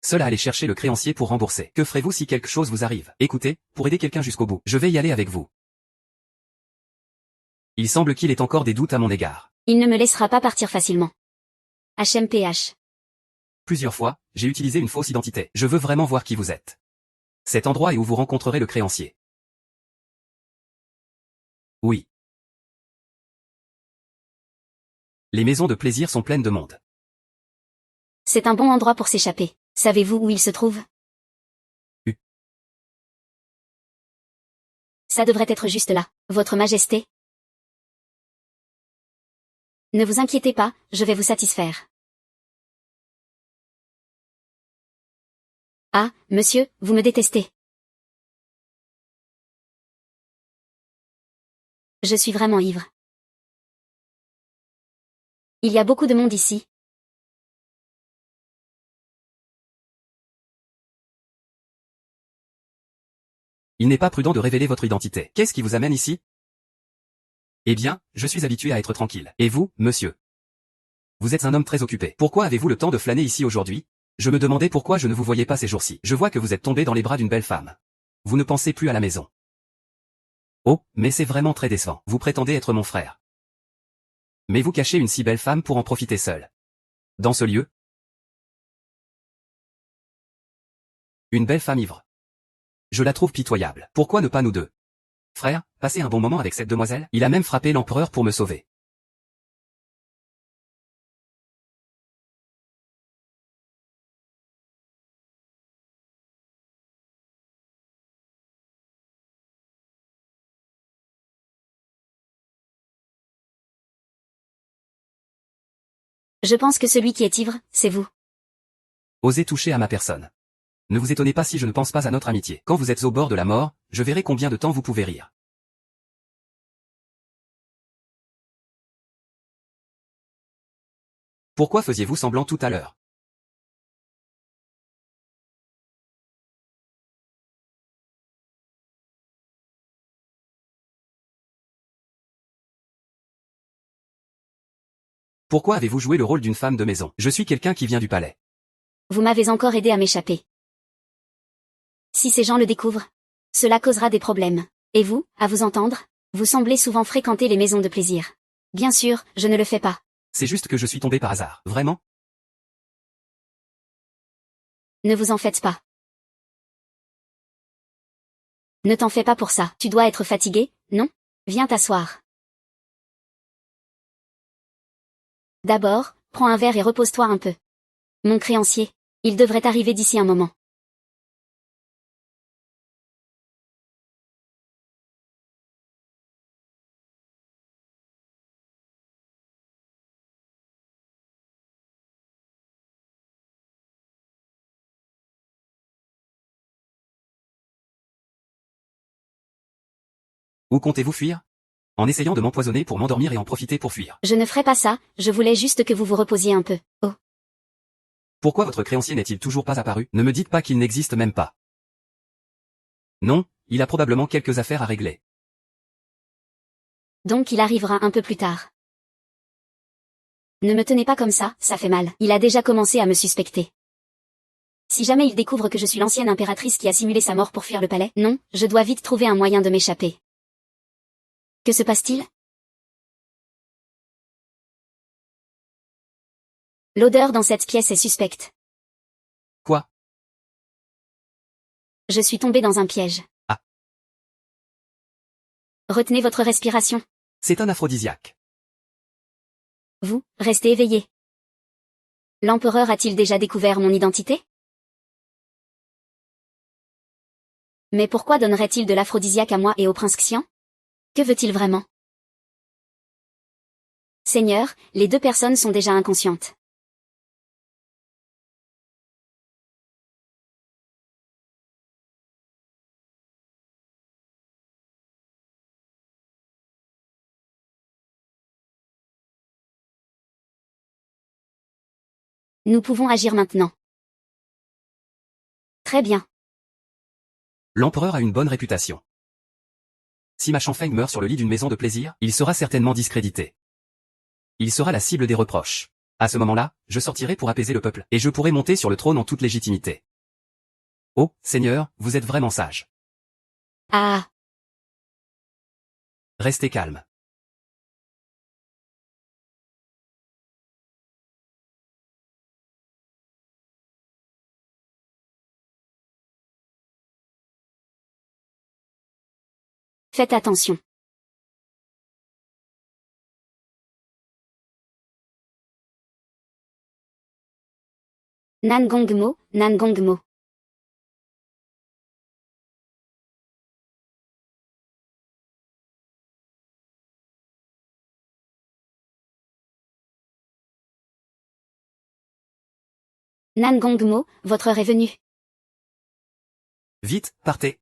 Seule à aller chercher le créancier pour rembourser. Que ferez-vous si quelque chose vous arrive? Écoutez, pour aider quelqu'un jusqu'au bout, je vais y aller avec vous. Il semble qu'il ait encore des doutes à mon égard. Il ne me laissera pas partir facilement. HMPH. Plusieurs fois, j'ai utilisé une fausse identité. Je veux vraiment voir qui vous êtes. Cet endroit est où vous rencontrerez le créancier. Oui. Les maisons de plaisir sont pleines de monde. C'est un bon endroit pour s'échapper. Savez-vous où il se trouve? Ça devrait être juste là, Votre Majesté. Ne vous inquiétez pas, je vais vous satisfaire. Ah, monsieur, vous me détestez. Je suis vraiment ivre. Il y a beaucoup de monde ici. Il n'est pas prudent de révéler votre identité. Qu'est-ce qui vous amène ici? Eh bien, je suis habitué à être tranquille. Et vous, monsieur? Vous êtes un homme très occupé. Pourquoi avez-vous le temps de flâner ici aujourd'hui? Je me demandais pourquoi je ne vous voyais pas ces jours-ci. Je vois que vous êtes tombé dans les bras d'une belle femme. Vous ne pensez plus à la maison. Oh, mais c'est vraiment très décevant. Vous prétendez être mon frère. Mais vous cachez une si belle femme pour en profiter seul. Dans ce lieu? Une belle femme ivre. Je la trouve pitoyable. Pourquoi ne pas nous deux? Frère, passez un bon moment avec cette demoiselle. Il a même frappé l'empereur pour me sauver. Je pense que celui qui est ivre, c'est vous. Osez toucher à ma personne. Ne vous étonnez pas si je ne pense pas à notre amitié. Quand vous êtes au bord de la mort, je verrai combien de temps vous pouvez rire. Pourquoi faisiez-vous semblant tout à l'heure? Pourquoi avez-vous joué le rôle d'une femme de maison? Je suis quelqu'un qui vient du palais. Vous m'avez encore aidé à m'échapper. Si ces gens le découvrent, cela causera des problèmes. Et vous, à vous entendre, vous semblez souvent fréquenter les maisons de plaisir. Bien sûr, je ne le fais pas. C'est juste que je suis tombé par hasard. Vraiment? Ne vous en faites pas. Ne t'en fais pas pour ça. Tu dois être fatigué, non? Viens t'asseoir. D'abord, prends un verre et repose-toi un peu. Mon créancier, il devrait arriver d'ici un moment. Où comptez-vous fuir? En essayant de m'empoisonner pour m'endormir et en profiter pour fuir. Je ne ferai pas ça, je voulais juste que vous vous reposiez un peu. Oh. Pourquoi votre créancier n'est-il toujours pas apparu? Ne me dites pas qu'il n'existe même pas. Non, il a probablement quelques affaires à régler. Donc il arrivera un peu plus tard. Ne me tenez pas comme ça fait mal. Il a déjà commencé à me suspecter. Si jamais il découvre que je suis l'ancienne impératrice qui a simulé sa mort pour fuir le palais, non, je dois vite trouver un moyen de m'échapper. Que se passe-t-il? L'odeur dans cette pièce est suspecte. Quoi? Je suis tombée dans un piège. Ah. Retenez votre respiration. C'est un aphrodisiaque. Vous, restez éveillé. L'empereur a-t-il déjà découvert mon identité? Mais pourquoi donnerait-il de l'aphrodisiaque à moi et au prince Xian? Que veut-il vraiment? Seigneur, les deux personnes sont déjà inconscientes. Nous pouvons agir maintenant. Très bien. L'empereur a une bonne réputation. Si Ma Changfeng meurt sur le lit d'une maison de plaisir, il sera certainement discrédité. Il sera la cible des reproches. À ce moment-là, je sortirai pour apaiser le peuple, et je pourrai monter sur le trône en toute légitimité. Oh, Seigneur, vous êtes vraiment sage. Ah. Restez calme. Faites attention. Nangongmo, Nangongmo. Nangongmo, votre heure est venue. Vite, partez.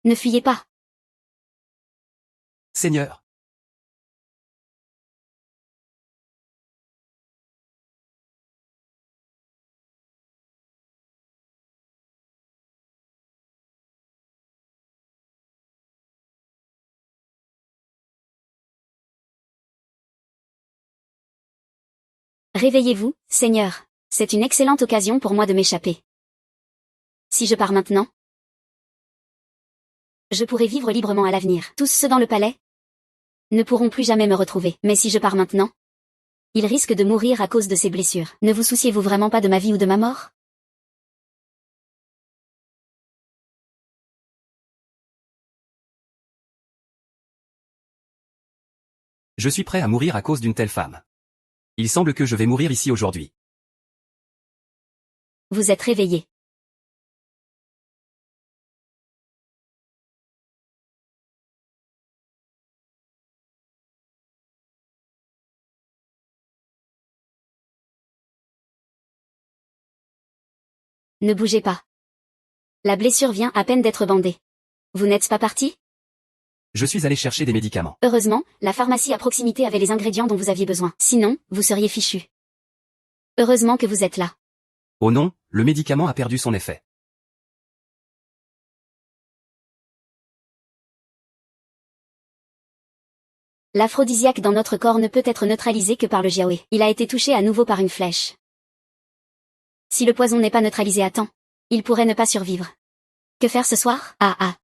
Ne fuyez pas. Seigneur. Réveillez-vous, Seigneur. C'est une excellente occasion pour moi de m'échapper. Si je pars maintenant, je pourrai vivre librement à l'avenir. Tous ceux dans le palais ne pourront plus jamais me retrouver. Mais si je pars maintenant, ils risquent de mourir à cause de ces blessures. Ne vous souciez-vous vraiment pas de ma vie ou de ma mort? Je suis prêt à mourir à cause d'une telle femme. Il semble que je vais mourir ici aujourd'hui. Vous êtes réveillé. Ne bougez pas. La blessure vient à peine d'être bandée. Vous n'êtes pas parti? Je suis allé chercher des médicaments. Heureusement, la pharmacie à proximité avait les ingrédients dont vous aviez besoin. Sinon, vous seriez fichu. Heureusement que vous êtes là. Oh non, le médicament a perdu son effet. L'aphrodisiaque dans notre corps ne peut être neutralisé que par le jiaoé. Il a été touché à nouveau par une flèche. Si le poison n'est pas neutralisé à temps, il pourrait ne pas survivre. Que faire ce soir? Ah.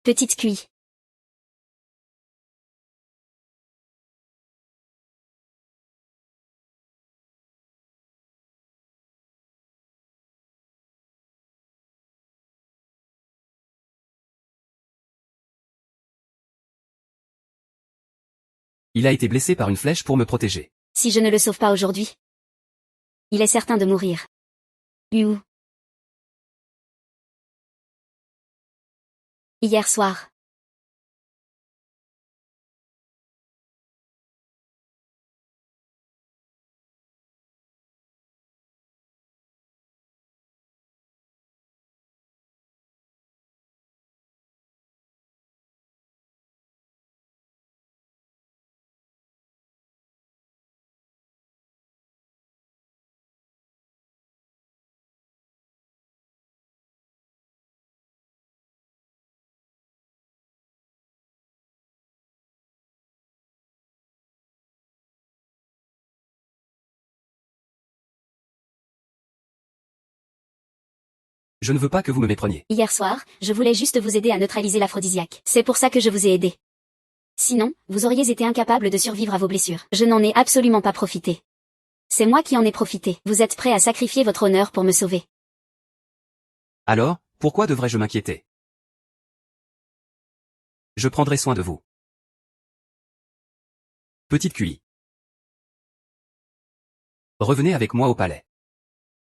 Petite cuit. Il a été blessé par une flèche pour me protéger. Si je ne le sauve pas aujourd'hui, il est certain de mourir. Où? Hier soir. Je ne veux pas que vous me mépreniez. Hier soir, je voulais juste vous aider à neutraliser l'aphrodisiaque. C'est pour ça que je vous ai aidé. Sinon, vous auriez été incapable de survivre à vos blessures. Je n'en ai absolument pas profité. C'est moi qui en ai profité. Vous êtes prêt à sacrifier votre honneur pour me sauver. Alors, pourquoi devrais-je m'inquiéter? Je prendrai soin de vous. Petite QI. Revenez avec moi au palais.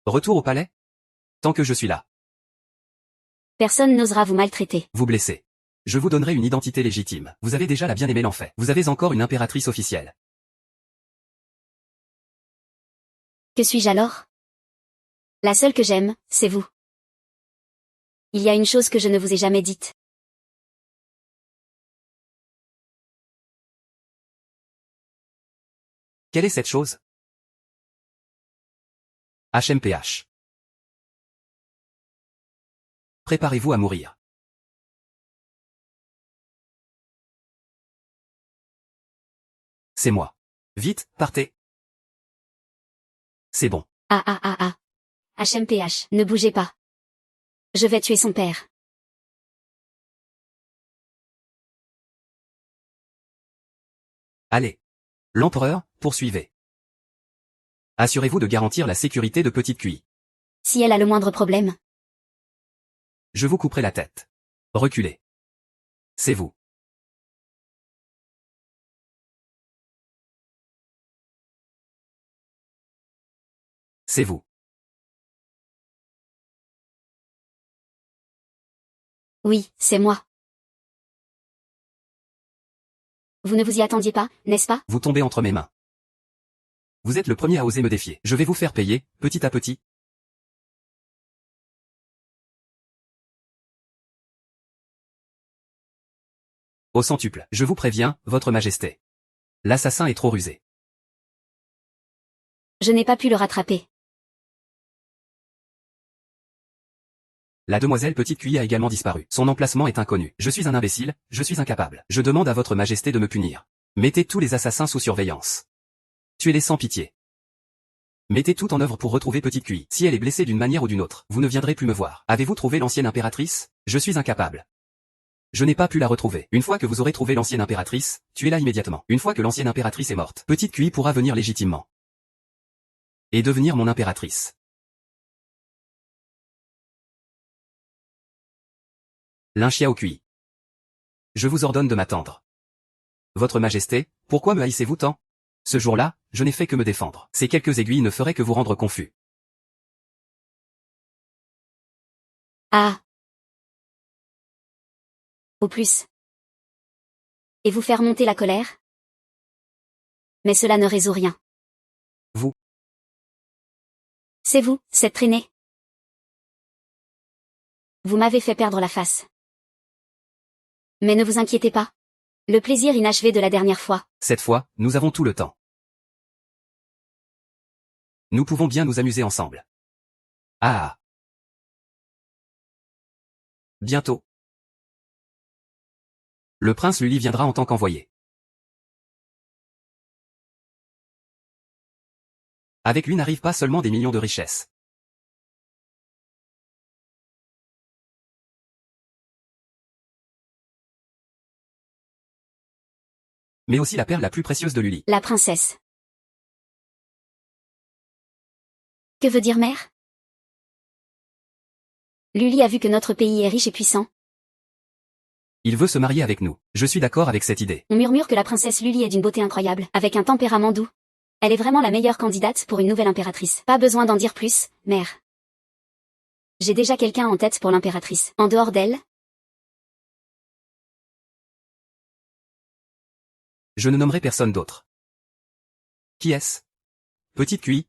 Retour au palais? Tant que je suis là. Personne n'osera vous maltraiter. Vous blessez. Je vous donnerai une identité légitime. Vous avez déjà la bien-aimée l'enfait. Vous avez encore une impératrice officielle. Que suis-je alors? La seule que j'aime, c'est vous. Il y a une chose que je ne vous ai jamais dite. Quelle est cette chose? HMPH. Préparez-vous à mourir. C'est moi. Vite, partez. C'est bon. Ah. HMPH, ne bougez pas. Je vais tuer son père. Allez. L'empereur, poursuivez. Assurez-vous de garantir la sécurité de Petite QI. Si elle a le moindre problème. Je vous couperai la tête. Reculez. C'est vous. C'est vous. Oui, c'est moi. Vous ne vous y attendiez pas, n'est-ce pas? Vous tombez entre mes mains. Vous êtes le premier à oser me défier. Je vais vous faire payer, petit à petit. Au centuple. Je vous préviens, votre majesté. L'assassin est trop rusé. Je n'ai pas pu le rattraper. La demoiselle Petite Cuille a également disparu. Son emplacement est inconnu. Je suis un imbécile, je suis incapable. Je demande à votre majesté de me punir. Mettez tous les assassins sous surveillance. Tuez-les sans pitié. Mettez tout en œuvre pour retrouver Petite Cuille. Si elle est blessée d'une manière ou d'une autre, vous ne viendrez plus me voir. Avez-vous trouvé l'ancienne impératrice? Je suis incapable. Je n'ai pas pu la retrouver. Une fois que vous aurez trouvé l'ancienne impératrice, tuez-la immédiatement. Une fois que l'ancienne impératrice est morte, Petite Cuille pourra venir légitimement. Et devenir mon impératrice. Lin Xiao Cuille. Je vous ordonne de m'attendre. Votre majesté, pourquoi me haïssez-vous tant? Ce jour-là, je n'ai fait que me défendre. Ces quelques aiguilles ne feraient que vous rendre confus. Ah. Au plus. Et vous faire monter la colère? Mais cela ne résout rien. Vous. C'est vous, cette traînée. Vous m'avez fait perdre la face. Mais ne vous inquiétez pas. Le plaisir inachevé de la dernière fois. Cette fois, nous avons tout le temps. Nous pouvons bien nous amuser ensemble. Ah. Bientôt. Le prince Lully viendra en tant qu'envoyé. Avec lui n'arrivent pas seulement des millions de richesses. Mais aussi la perle la plus précieuse de Lully. La princesse. Que veut dire mère? Lully a vu que notre pays est riche et puissant. Il veut se marier avec nous. Je suis d'accord avec cette idée. On murmure que la princesse Lully est d'une beauté incroyable, avec un tempérament doux. Elle est vraiment la meilleure candidate pour une nouvelle impératrice. Pas besoin d'en dire plus, mère. J'ai déjà quelqu'un en tête pour l'impératrice. En dehors d'elle, Je ne nommerai personne d'autre. Qui est-ce? Petite Cuille?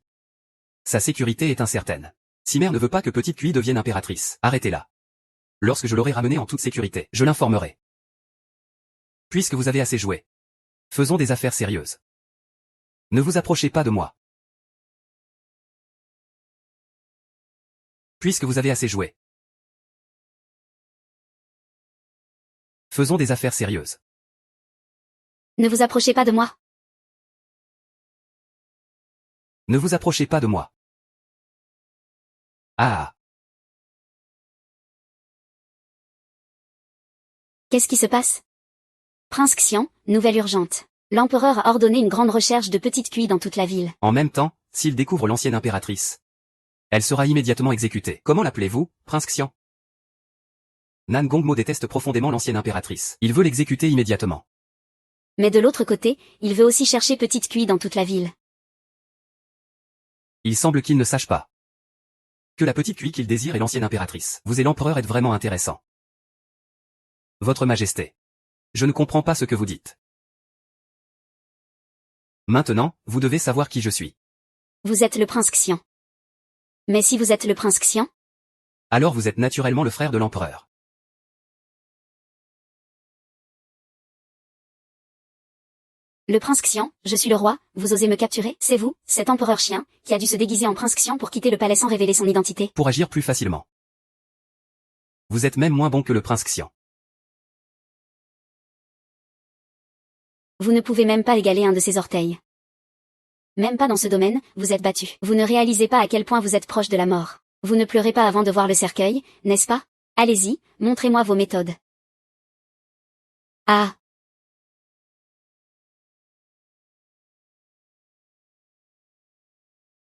Sa sécurité est incertaine. Si mère ne veut pas que Petite Cuille devienne impératrice, arrêtez-la. Lorsque je l'aurai ramenée en toute sécurité, je l'informerai. Puisque vous avez assez joué. Faisons des affaires sérieuses. Ne vous approchez pas de moi. Puisque vous avez assez joué. Faisons des affaires sérieuses. ne vous approchez pas de moi. Ne vous approchez pas de moi. Ah. Qu'est-ce qui se passe? Prince Xian, nouvelle urgente. L'empereur a ordonné une grande recherche de petites cuilles dans toute la ville. En même temps, s'il découvre l'ancienne impératrice, elle sera immédiatement exécutée. Comment l'appelez-vous, Prince Xian? Nan Gongmo déteste profondément l'ancienne impératrice. Il veut l'exécuter immédiatement. Mais de l'autre côté, il veut aussi chercher petite cuille dans toute la ville. Il semble qu'il ne sache pas que la petite cuille qu'il désire est l'ancienne impératrice. Vous et l'empereur êtes vraiment intéressants. Votre Majesté. Je ne comprends pas ce que vous dites. Maintenant, vous devez savoir qui je suis. Vous êtes le prince Xian. Mais si vous êtes le prince Xian, Alors vous êtes naturellement le frère de l'empereur. le prince Xian, je suis le roi, vous osez me capturer? C'est vous, cet empereur chien, qui a dû se déguiser en prince Xian pour quitter le palais sans révéler son identité. Pour agir plus facilement. Vous êtes même moins bon que le prince Xian. Vous ne pouvez même pas égaler un de ses orteils. Même pas dans ce domaine, vous êtes battu. Vous ne réalisez pas à quel point vous êtes proche de la mort. Vous ne pleurez pas avant de voir le cercueil, n'est-ce pas? Allez-y, montrez-moi vos méthodes. Ah.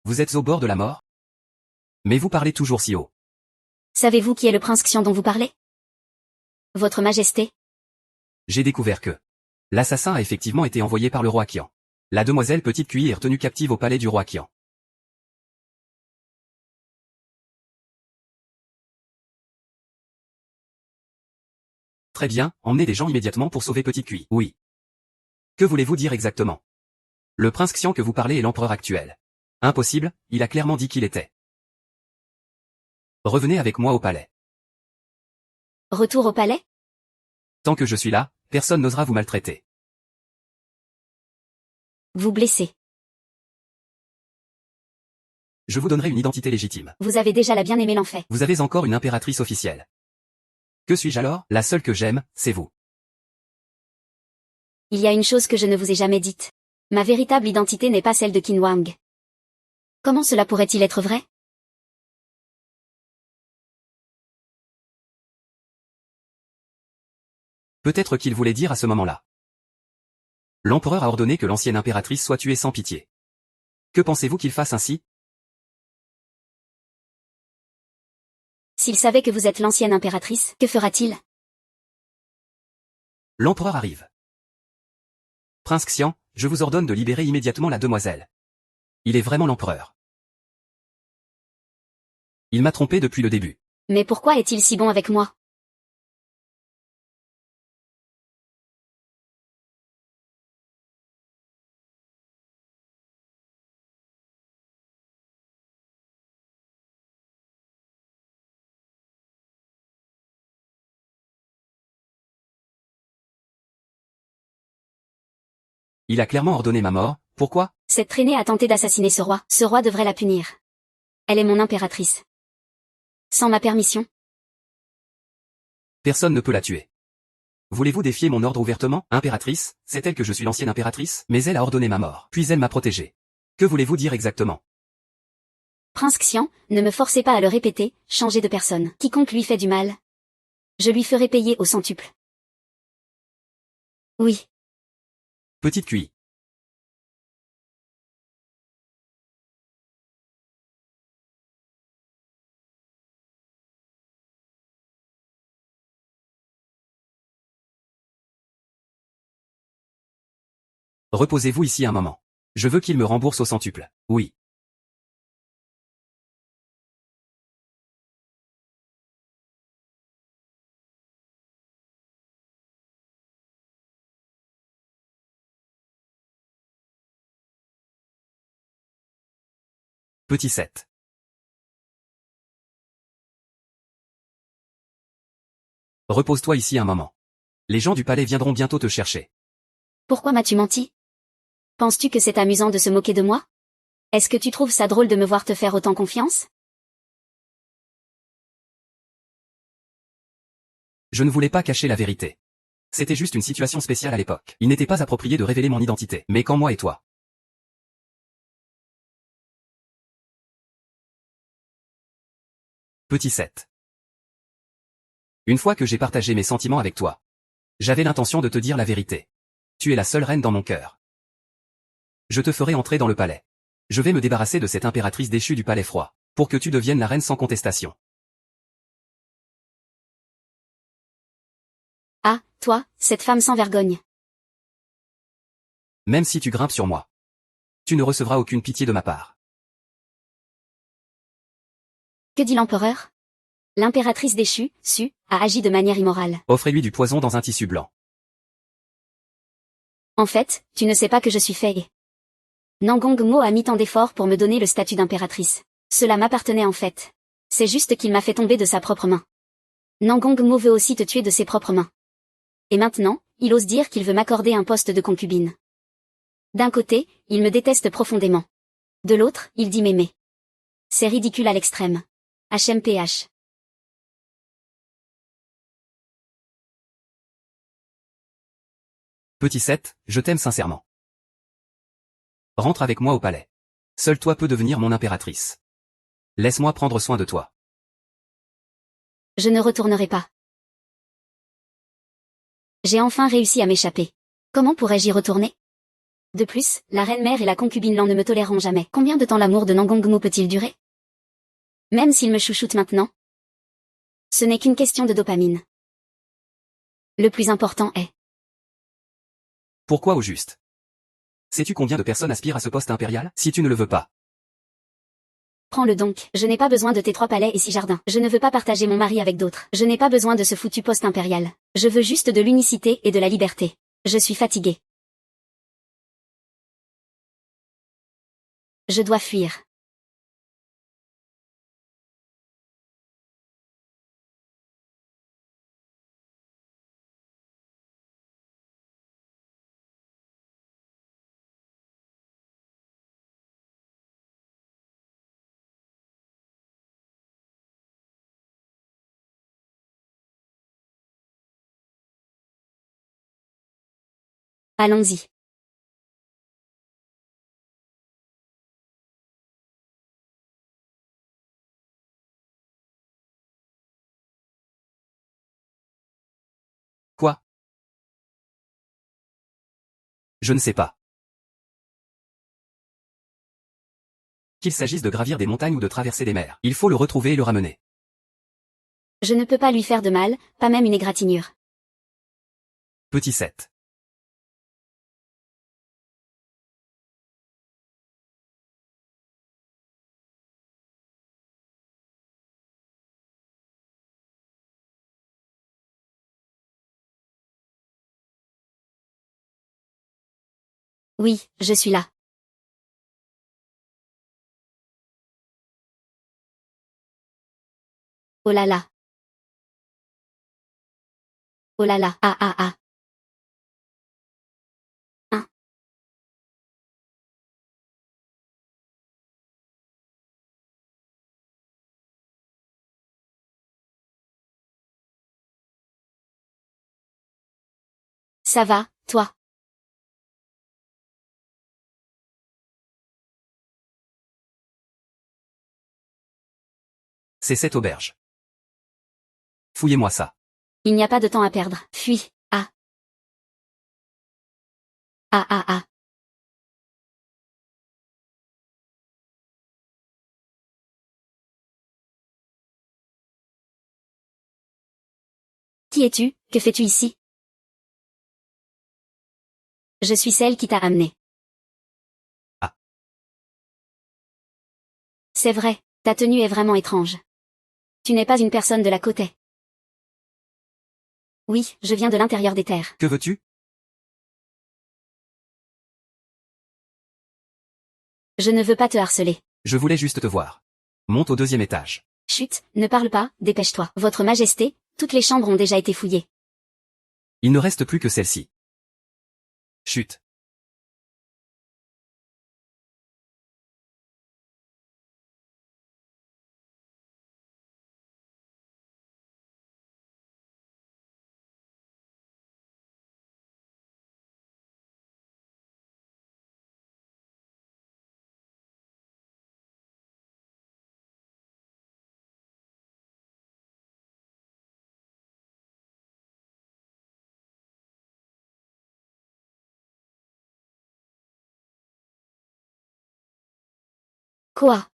Vous êtes au bord de la mort? Mais vous parlez toujours si haut. Savez-vous qui est le prince Xian dont vous parlez? Votre Majesté. J'ai découvert que l'assassin a effectivement été envoyé par le roi Qian. La demoiselle Petite Cuille est retenue captive au palais du roi Qian. Très bien, emmenez des gens immédiatement pour sauver Petite Cuille. Oui. Que voulez-vous dire exactement? Le prince Xian que vous parlez est l'empereur actuel. Impossible, il a clairement dit qu'il était. Revenez avec moi au palais. Retour au palais? Tant que je suis là, personne n'osera vous maltraiter. Vous blessez. Je vous donnerai une identité légitime. Vous avez déjà la bien-aimée l'en fait. Vous avez encore une impératrice officielle. Que suis-je alors? La seule que j'aime, c'est vous. Il y a une chose que je ne vous ai jamais dite. Ma véritable identité n'est pas celle de Qin Wang. Comment cela pourrait-il être vrai? Peut-être qu'il voulait dire à ce moment-là. L'empereur a ordonné que l'ancienne impératrice soit tuée sans pitié. Que pensez-vous qu'il fasse ainsi? S'il savait que vous êtes l'ancienne impératrice, que fera-t-il? L'empereur arrive. Prince Xian, je vous ordonne de libérer immédiatement la demoiselle. Il est vraiment l'empereur. Il m'a trompé depuis le début. Mais pourquoi est-il si bon avec moi? Il a clairement ordonné ma mort, pourquoi? Cette traînée a tenté d'assassiner ce roi. Ce roi devrait la punir. Elle est mon impératrice. Sans ma permission? Personne ne peut la tuer. Voulez-vous défier mon ordre ouvertement? Impératrice, c'est elle que je suis l'ancienne impératrice, mais elle a ordonné ma mort, puis elle m'a protégé. Que voulez-vous dire exactement? Prince Xian, ne me forcez pas à le répéter, changez de personne. Quiconque lui fait du mal, je lui ferai payer au centuple. Oui. Petite QI. Reposez-vous ici un moment. Je veux qu'il me rembourse au centuple. Oui. Petit 7. Repose-toi ici un moment. Les gens du palais viendront bientôt te chercher. Pourquoi m'as-tu menti? Penses-tu que c'est amusant de se moquer de moi? Est-ce que tu trouves ça drôle de me voir te faire autant confiance? Je ne voulais pas cacher la vérité. C'était juste une situation spéciale à l'époque. Il n'était pas approprié de révéler mon identité. Mais quand moi et toi. Petit 7. Une fois que j'ai partagé mes sentiments avec toi, j'avais l'intention de te dire la vérité. Tu es la seule reine dans mon cœur. Je te ferai entrer dans le palais. Je vais me débarrasser de cette impératrice déchue du palais froid, pour que tu deviennes la reine sans contestation. Ah, toi, cette femme sans vergogne. Même si tu grimpes sur moi, tu ne recevras aucune pitié de ma part. Que dit l'empereur? L'impératrice déchue, Su, a agi de manière immorale. Offrez-lui du poison dans un tissu blanc. En fait, tu ne sais pas que je suis Fei. Nangong Mo a mis tant d'efforts pour me donner le statut d'impératrice. Cela m'appartenait en fait. C'est juste qu'il m'a fait tomber de sa propre main. Nangong Mo veut aussi te tuer de ses propres mains. Et maintenant, il ose dire qu'il veut m'accorder un poste de concubine. D'un côté, il me déteste profondément. De l'autre, il dit m'aimer. C'est ridicule à l'extrême. HMPH. Petit 7, je t'aime sincèrement. Rentre avec moi au palais. Seul toi peux devenir mon impératrice. Laisse-moi prendre soin de toi. Je ne retournerai pas. J'ai enfin réussi à m'échapper. Comment pourrais-je y retourner? De plus, la reine-mère et la concubine Lan ne me toléreront jamais. Combien de temps l'amour de Nangongmo peut-il durer? Même s'il me chouchoute maintenant. Ce n'est qu'une question de dopamine. Le plus important est... Pourquoi au juste? Sais-tu combien de personnes aspirent à ce poste impérial? Si tu ne le veux pas. Prends-le donc. Je n'ai pas besoin de tes 3 palais et 6 jardins. Je ne veux pas partager mon mari avec d'autres. Je n'ai pas besoin de ce foutu poste impérial. Je veux juste de l'unicité et de la liberté. Je suis fatiguée. Je dois fuir. Allons-y. Quoi? Je ne sais pas. Qu'il s'agisse de gravir des montagnes ou de traverser des mers, il faut le retrouver et le ramener. Je ne peux pas lui faire de mal, pas même une égratignure. Petit 7. Oui, je suis là. Oh là là. Oh là là, ah ah ah. Hein. Ça va, toi? C'est cette auberge. Fouillez-moi ça. Il n'y a pas de temps à perdre. Fuis. Ah. Ah ah ah. Qui es-tu? Que fais-tu ici? Je suis celle qui t'a amené. Ah. C'est vrai, ta tenue est vraiment étrange. Tu n'es pas une personne de la côte. Oui, je viens de l'intérieur des terres. Que veux-tu? Je ne veux pas te harceler. Je voulais juste te voir. Monte au 2e étage. Chut, ne parle pas, dépêche-toi. Votre Majesté, toutes les chambres ont déjà été fouillées. Il ne reste plus que celle-ci. Chut. Quoi?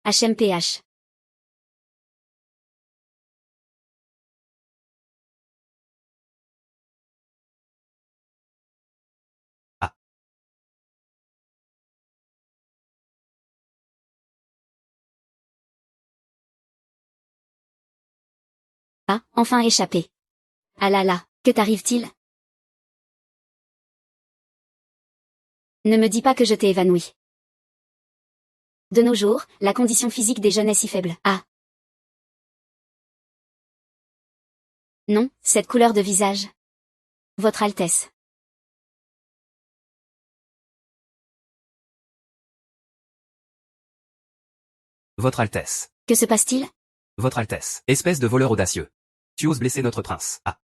HMPH. Ah. Ah, enfin échappé. Ah là là, que t'arrive-t-il? Ne me dis pas que je t'ai évanoui. De nos jours, la condition physique des jeunes est si faible. Ah. Non, cette couleur de visage. Votre Altesse. Votre Altesse. Que se passe-t-il? Votre Altesse. Espèce de voleur audacieux. Tu oses blesser notre prince. Ah.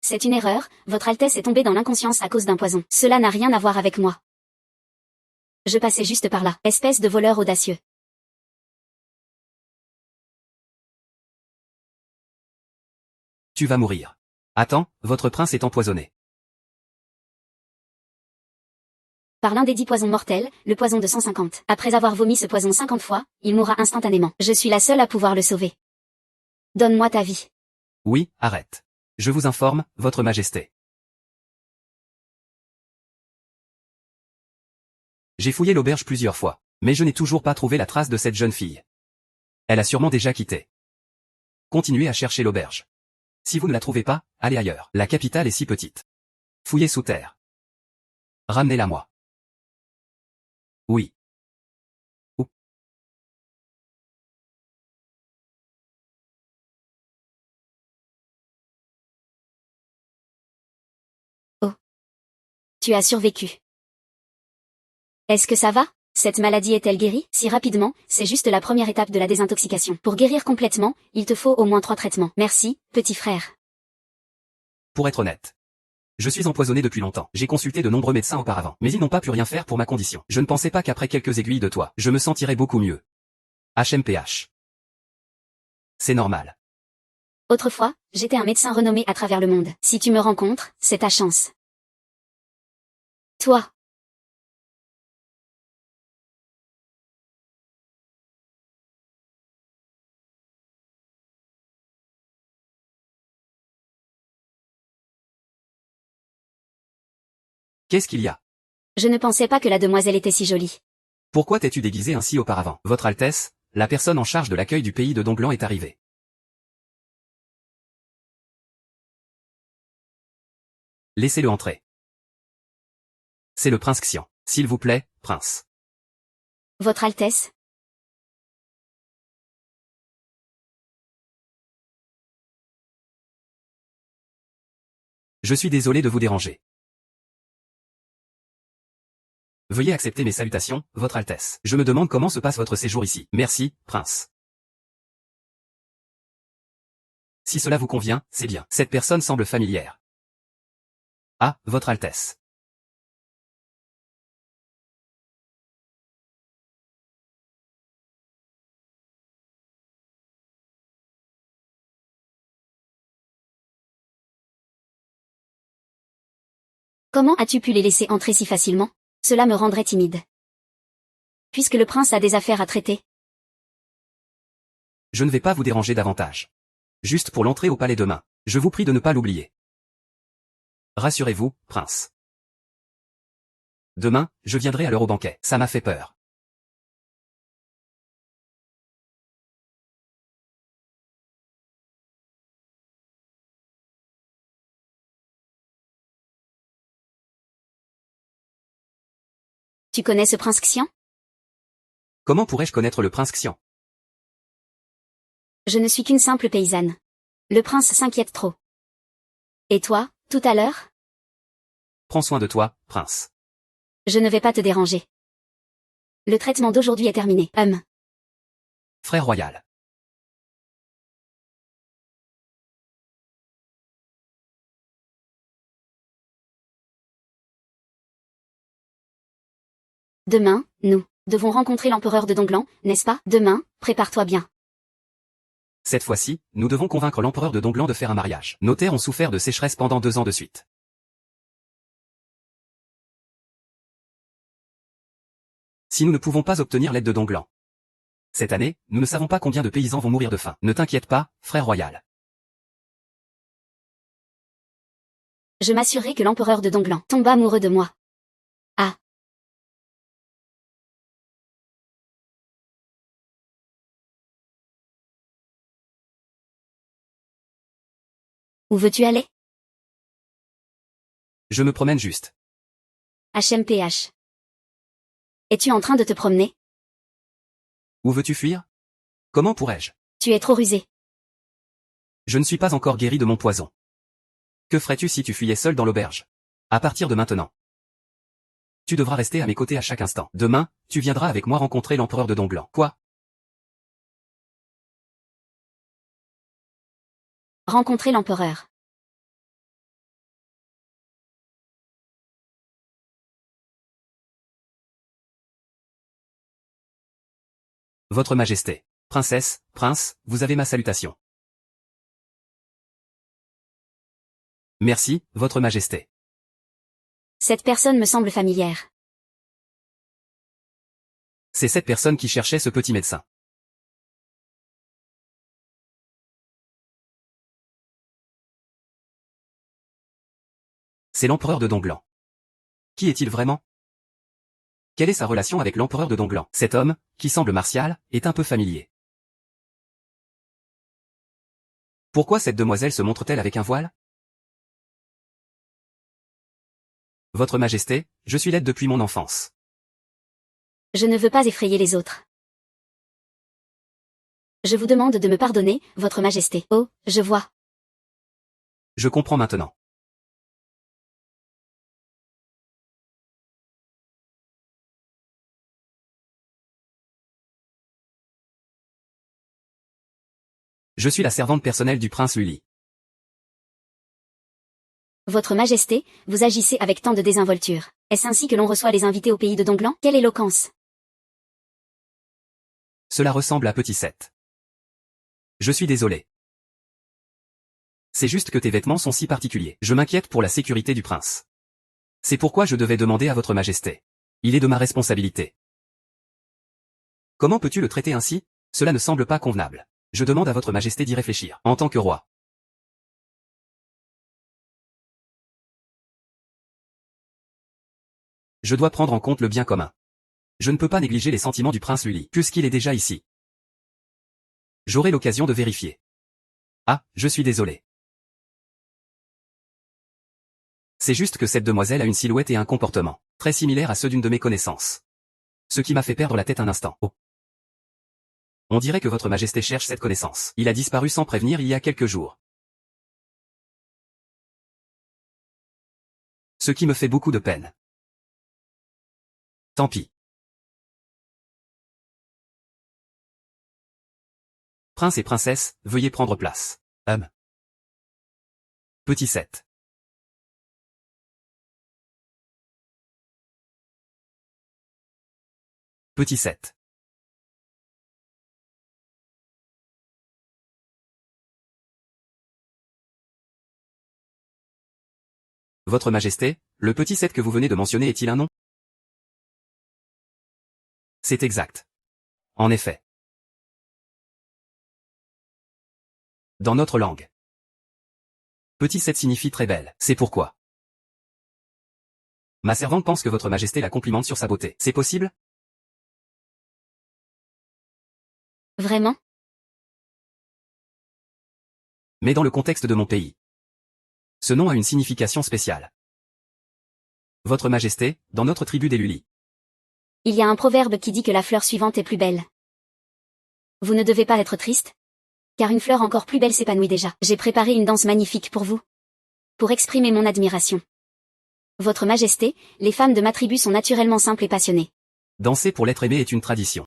C'est une erreur, Votre Altesse est tombée dans l'inconscience à cause d'un poison. Cela n'a rien à voir avec moi. Je passais juste par là. Espèce de voleur audacieux. Tu vas mourir. Attends, votre prince est empoisonné. Par l'un des 10 poisons mortels, le poison de 150. Après avoir vomi ce poison 50 fois, il mourra instantanément. Je suis la seule à pouvoir le sauver. Donne-moi ta vie. Oui, arrête. Je vous informe, votre majesté. J'ai fouillé l'auberge plusieurs fois, mais je n'ai toujours pas trouvé la trace de cette jeune fille. Elle a sûrement déjà quitté. Continuez à chercher l'auberge. Si vous ne la trouvez pas, allez ailleurs. La capitale est si petite. Fouillez sous terre. Ramenez-la moi. Oui. Où? Oh. Tu as survécu. Est-ce que ça va? Cette maladie est-elle guérie? Si rapidement, c'est juste la première étape de la désintoxication. Pour guérir complètement, il te faut au moins 3 traitements. Merci, petit frère. Pour être honnête. Je suis empoisonné depuis longtemps. J'ai consulté de nombreux médecins auparavant, mais ils n'ont pas pu rien faire pour ma condition. Je ne pensais pas qu'après quelques aiguilles de toi, je me sentirais beaucoup mieux. HMPH. C'est normal. Autrefois, j'étais un médecin renommé à travers le monde. Si tu me rencontres, c'est ta chance. Toi. Qu'est-ce qu'il y a? Je ne pensais pas que la demoiselle était si jolie. Pourquoi t'es-tu déguisé ainsi auparavant? Votre Altesse, la personne en charge de l'accueil du pays de Dongblanc est arrivée. Laissez-le entrer. C'est le prince Xian. S'il vous plaît, prince. Votre Altesse? Je suis désolé de vous déranger. Veuillez accepter mes salutations, Votre Altesse. Je me demande comment se passe votre séjour ici. Merci, prince. Si cela vous convient, c'est bien. Cette personne semble familière. Ah, Votre Altesse. Comment as-tu pu les laisser entrer si facilement? Cela me rendrait timide. Puisque le prince a des affaires à traiter. Je ne vais pas vous déranger davantage. Juste pour l'entrée au palais demain. Je vous prie de ne pas l'oublier. Rassurez-vous, prince. Demain, je viendrai à l'heure au banquet. Ça m'a fait peur. Tu connais ce prince Xian? Comment pourrais-je connaître le prince Xian? Je ne suis qu'une simple paysanne. Le prince s'inquiète trop. Et toi, tout à l'heure? Prends soin de toi, prince. Je ne vais pas te déranger. Le traitement d'aujourd'hui est terminé. Frère royal. Demain, nous devons rencontrer l'empereur de Dongblanc, n'est-ce pas? Demain, prépare-toi bien. Cette fois-ci, nous devons convaincre l'empereur de Dongblanc de faire un mariage. Nos terres ont souffert de sécheresse pendant 2 ans de suite. Si nous ne pouvons pas obtenir l'aide de Dongblanc cette année, nous ne savons pas combien de paysans vont mourir de faim. Ne t'inquiète pas, frère royal. Je m'assurerai que l'empereur de Dongblanc tombe amoureux de moi. Ah. Où veux-tu aller? Je me promène juste. HMPH. Es-tu en train de te promener? Où veux-tu fuir? Comment pourrais-je? Tu es trop rusé. Je ne suis pas encore guéri de mon poison. Que ferais-tu si tu fuyais seul dans l'auberge? À partir de maintenant. Tu devras rester à mes côtés à chaque instant. Demain, tu viendras avec moi rencontrer l'empereur de Dongblanc. Quoi? Rencontrer l'empereur. Votre Majesté. Princesse, prince, vous avez ma salutation. Merci, Votre Majesté. Cette personne me semble familière. C'est cette personne qui cherchait ce petit médecin. C'est l'empereur de Dongblanc. Qui est-il vraiment? Quelle est sa relation avec l'empereur de Dongblanc? Cet homme, qui semble martial, est un peu familier. Pourquoi cette demoiselle se montre-t-elle avec un voile? Votre Majesté, je suis laide depuis mon enfance. Je ne veux pas effrayer les autres. Je vous demande de me pardonner, Votre Majesté. Oh, je vois. Je comprends maintenant. Je suis la servante personnelle du prince Luli. Votre Majesté, vous agissez avec tant de désinvolture. Est-ce ainsi que l'on reçoit les invités au pays de Donglan? Quelle éloquence! Cela ressemble à Petit 7. Je suis désolé. C'est juste que tes vêtements sont si particuliers. Je m'inquiète pour la sécurité du prince. C'est pourquoi je devais demander à votre Majesté. Il est de ma responsabilité. Comment peux-tu le traiter ainsi? Cela ne semble pas convenable. Je demande à votre Majesté d'y réfléchir, en tant que roi. Je dois prendre en compte le bien commun. Je ne peux pas négliger les sentiments du prince Luli, puisqu'il est déjà ici. J'aurai l'occasion de vérifier. Ah, je suis désolé. C'est juste que cette demoiselle a une silhouette et un comportement, très similaires à ceux d'une de mes connaissances. Ce qui m'a fait perdre la tête un instant. Oh. On dirait que votre Majesté cherche cette connaissance. Il a disparu sans prévenir il y a quelques jours. Ce qui me fait beaucoup de peine. Tant pis. Prince et princesse, veuillez prendre place. Petit 7. Petit 7. Votre Majesté, le petit 7 que vous venez de mentionner est-il un nom? C'est exact. En effet. Dans notre langue. Petit 7 signifie très belle, c'est pourquoi. Ma servante pense que votre Majesté la complimente sur sa beauté. C'est possible? Vraiment? Mais dans le contexte de mon pays. Ce nom a une signification spéciale. Votre Majesté, dans notre tribu des Luli. Il y a un proverbe qui dit que la fleur suivante est plus belle. Vous ne devez pas être triste? Car une fleur encore plus belle s'épanouit déjà. J'ai préparé une danse magnifique pour vous. Pour exprimer mon admiration. Votre Majesté, les femmes de ma tribu sont naturellement simples et passionnées. Danser pour l'être aimé est une tradition.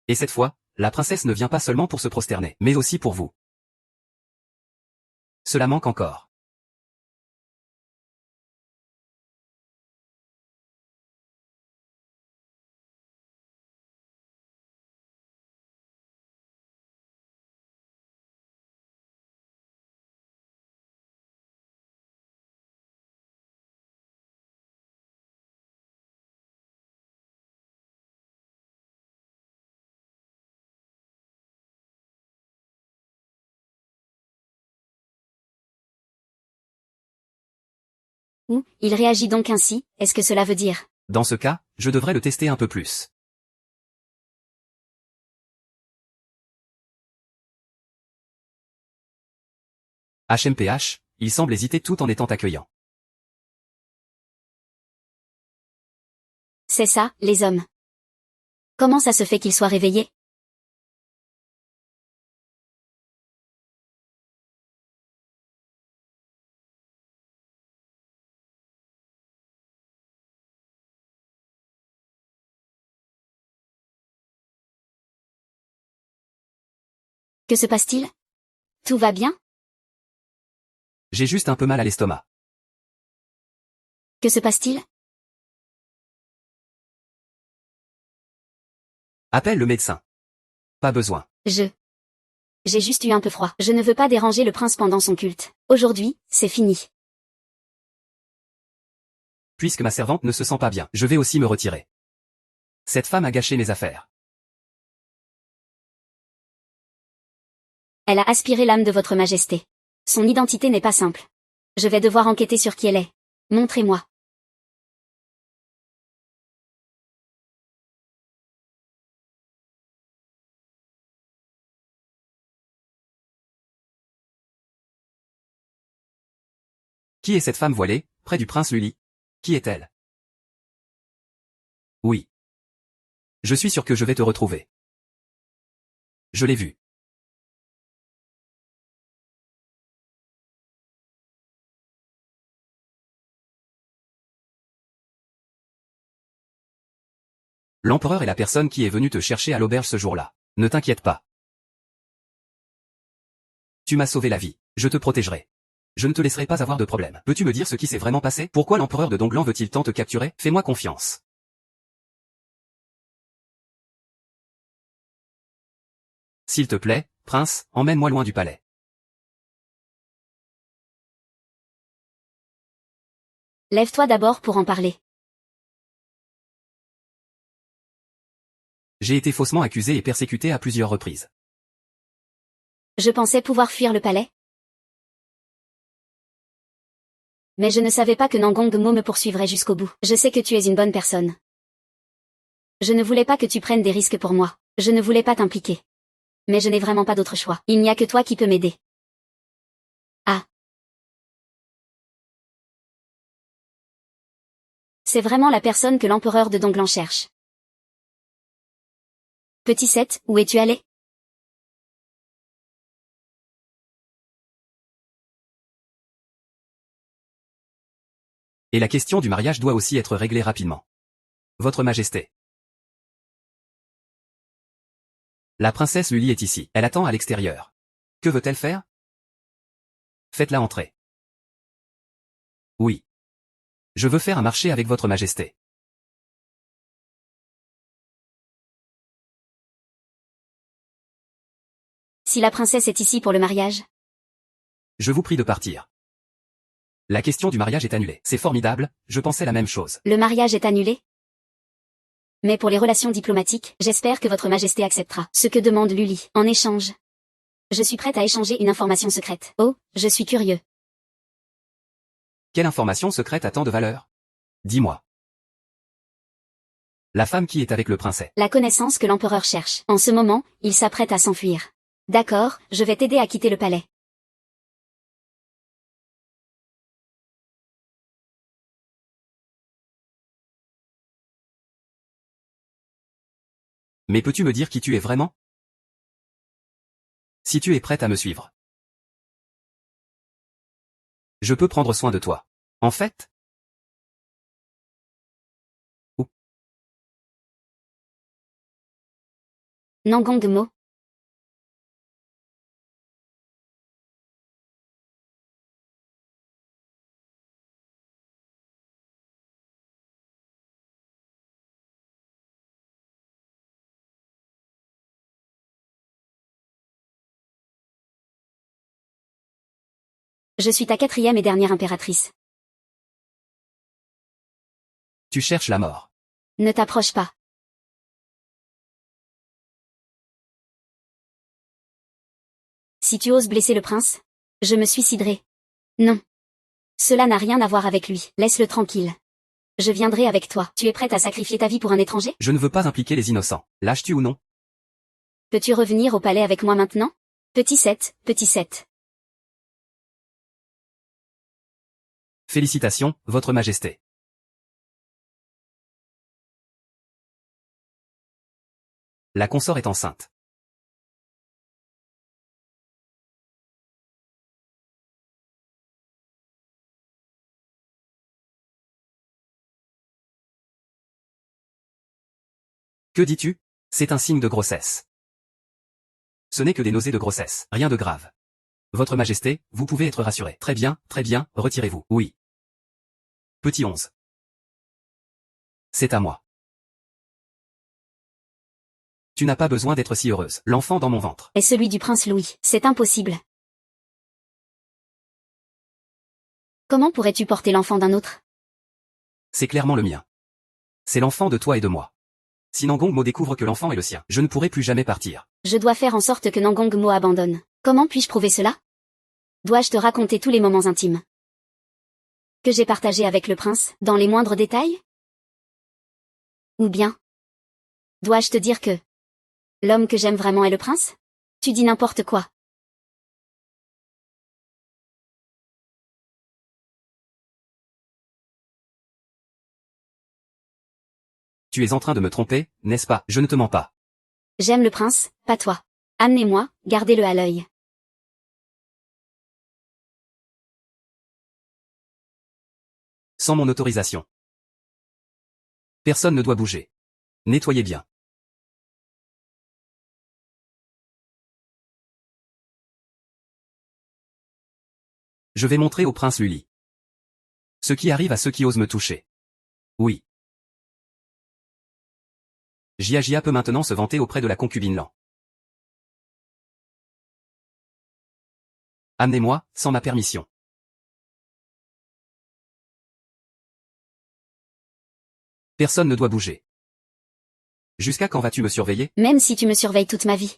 Et cette fois, la princesse ne vient pas seulement pour se prosterner, mais aussi pour vous. Cela manque encore. Ou, il réagit donc ainsi, est-ce que cela veut dire? Dans ce cas, je devrais le tester un peu plus. HMPH, il semble hésiter tout en étant accueillant. C'est ça, les hommes. Comment ça se fait qu'ils soient réveillés? Que se passe-t-il? Tout va bien? J'ai juste un peu mal à l'estomac. Que se passe-t-il? Appelle le médecin. Pas besoin. J'ai juste eu un peu froid. Je ne veux pas déranger le prince pendant son culte. Aujourd'hui, c'est fini. Puisque ma servante ne se sent pas bien, je vais aussi me retirer. Cette femme a gâché mes affaires. Elle a aspiré l'âme de votre Majesté. Son identité n'est pas simple. Je vais devoir enquêter sur qui elle est. Montrez-moi. Qui est cette femme voilée, près du prince Luli? Qui est-elle? Oui. Je suis sûr que je vais te retrouver. Je l'ai vue. L'empereur est la personne qui est venue te chercher à l'auberge ce jour-là. Ne t'inquiète pas. Tu m'as sauvé la vie. Je te protégerai. Je ne te laisserai pas avoir de problème. Peux-tu me dire ce qui s'est vraiment passé? Pourquoi l'empereur de Donglan veut-il tant te capturer? Fais-moi confiance. S'il te plaît, prince, emmène-moi loin du palais. Lève-toi d'abord pour en parler. J'ai été faussement accusé et persécuté à plusieurs reprises. Je pensais pouvoir fuir le palais. Mais je ne savais pas que Nangong Mo me poursuivrait jusqu'au bout. Je sais que tu es une bonne personne. Je ne voulais pas que tu prennes des risques pour moi. Je ne voulais pas t'impliquer. Mais je n'ai vraiment pas d'autre choix. Il n'y a que toi qui peux m'aider. Ah. C'est vraiment la personne que l'empereur de Donglan cherche. Petit Seth, où es-tu allé? Et la question du mariage doit aussi être réglée rapidement. Votre Majesté. La princesse Luli est ici. Elle attend à l'extérieur. Que veut-elle faire? Faites-la entrer. Oui. Je veux faire un marché avec votre Majesté. Si la princesse est ici pour le mariage? Je vous prie de partir. La question du mariage est annulée. C'est formidable, je pensais la même chose. Le mariage est annulé? Mais pour les relations diplomatiques, j'espère que votre Majesté acceptera ce que demande Luli. En échange, je suis prête à échanger une information secrète. Oh, je suis curieux. Quelle information secrète a tant de valeur? Dis-moi. La femme qui est avec le prince est. La connaissance que l'empereur cherche. En ce moment, il s'apprête à s'enfuir. D'accord, je vais t'aider à quitter le palais. Mais peux-tu me dire qui tu es vraiment? Si tu es prête à me suivre. Je peux prendre soin de toi. En fait? Ou Nangong Mo. Je suis ta quatrième et dernière impératrice. tu cherches la mort. Ne t'approche pas. Si tu oses blesser le prince, je me suiciderai. Non. Cela n'a rien à voir avec lui. Laisse-le tranquille. Je viendrai avec toi. Tu es prête à sacrifier ta vie pour un étranger? Je ne veux pas impliquer les innocents. Lâches-tu ou non? Peux-tu revenir au palais avec moi maintenant? Petit Seth, petit Seth. Félicitations, votre Majesté. La consort est enceinte. Que dis-tu? C'est un signe de grossesse. Ce n'est que des nausées de grossesse, rien de grave. Votre Majesté, vous pouvez être rassuré. Très bien, retirez-vous. Oui. Petit 11. C'est à moi. Tu n'as pas besoin d'être si heureuse. L'enfant dans mon ventre. Et celui du prince Louis. C'est impossible. Comment pourrais-tu porter l'enfant d'un autre? C'est clairement le mien. C'est l'enfant de toi et de moi. Si Nangong Mo découvre que l'enfant est le sien, je ne pourrai plus jamais partir. Je dois faire en sorte que Nangong Mo abandonne. Comment puis-je prouver cela? Dois-je te raconter tous les moments intimes que j'ai partagés avec le prince, dans les moindres détails? Ou bien, dois-je te dire que l'homme que j'aime vraiment est le prince? Tu dis n'importe quoi. Tu es en train de me tromper, n'est-ce pas? Je ne te mens pas. J'aime le prince, pas toi. Amenez-moi, gardez-le à l'œil. Sans mon autorisation. Personne ne doit bouger. Nettoyez bien. Je vais montrer au prince Lully ce qui arrive à ceux qui osent me toucher. Oui. Jia peut maintenant se vanter auprès de la concubine Lan. Amenez-moi, sans ma permission. Personne ne doit bouger. Jusqu'à quand vas-tu me surveiller? Même si tu me surveilles toute ma vie.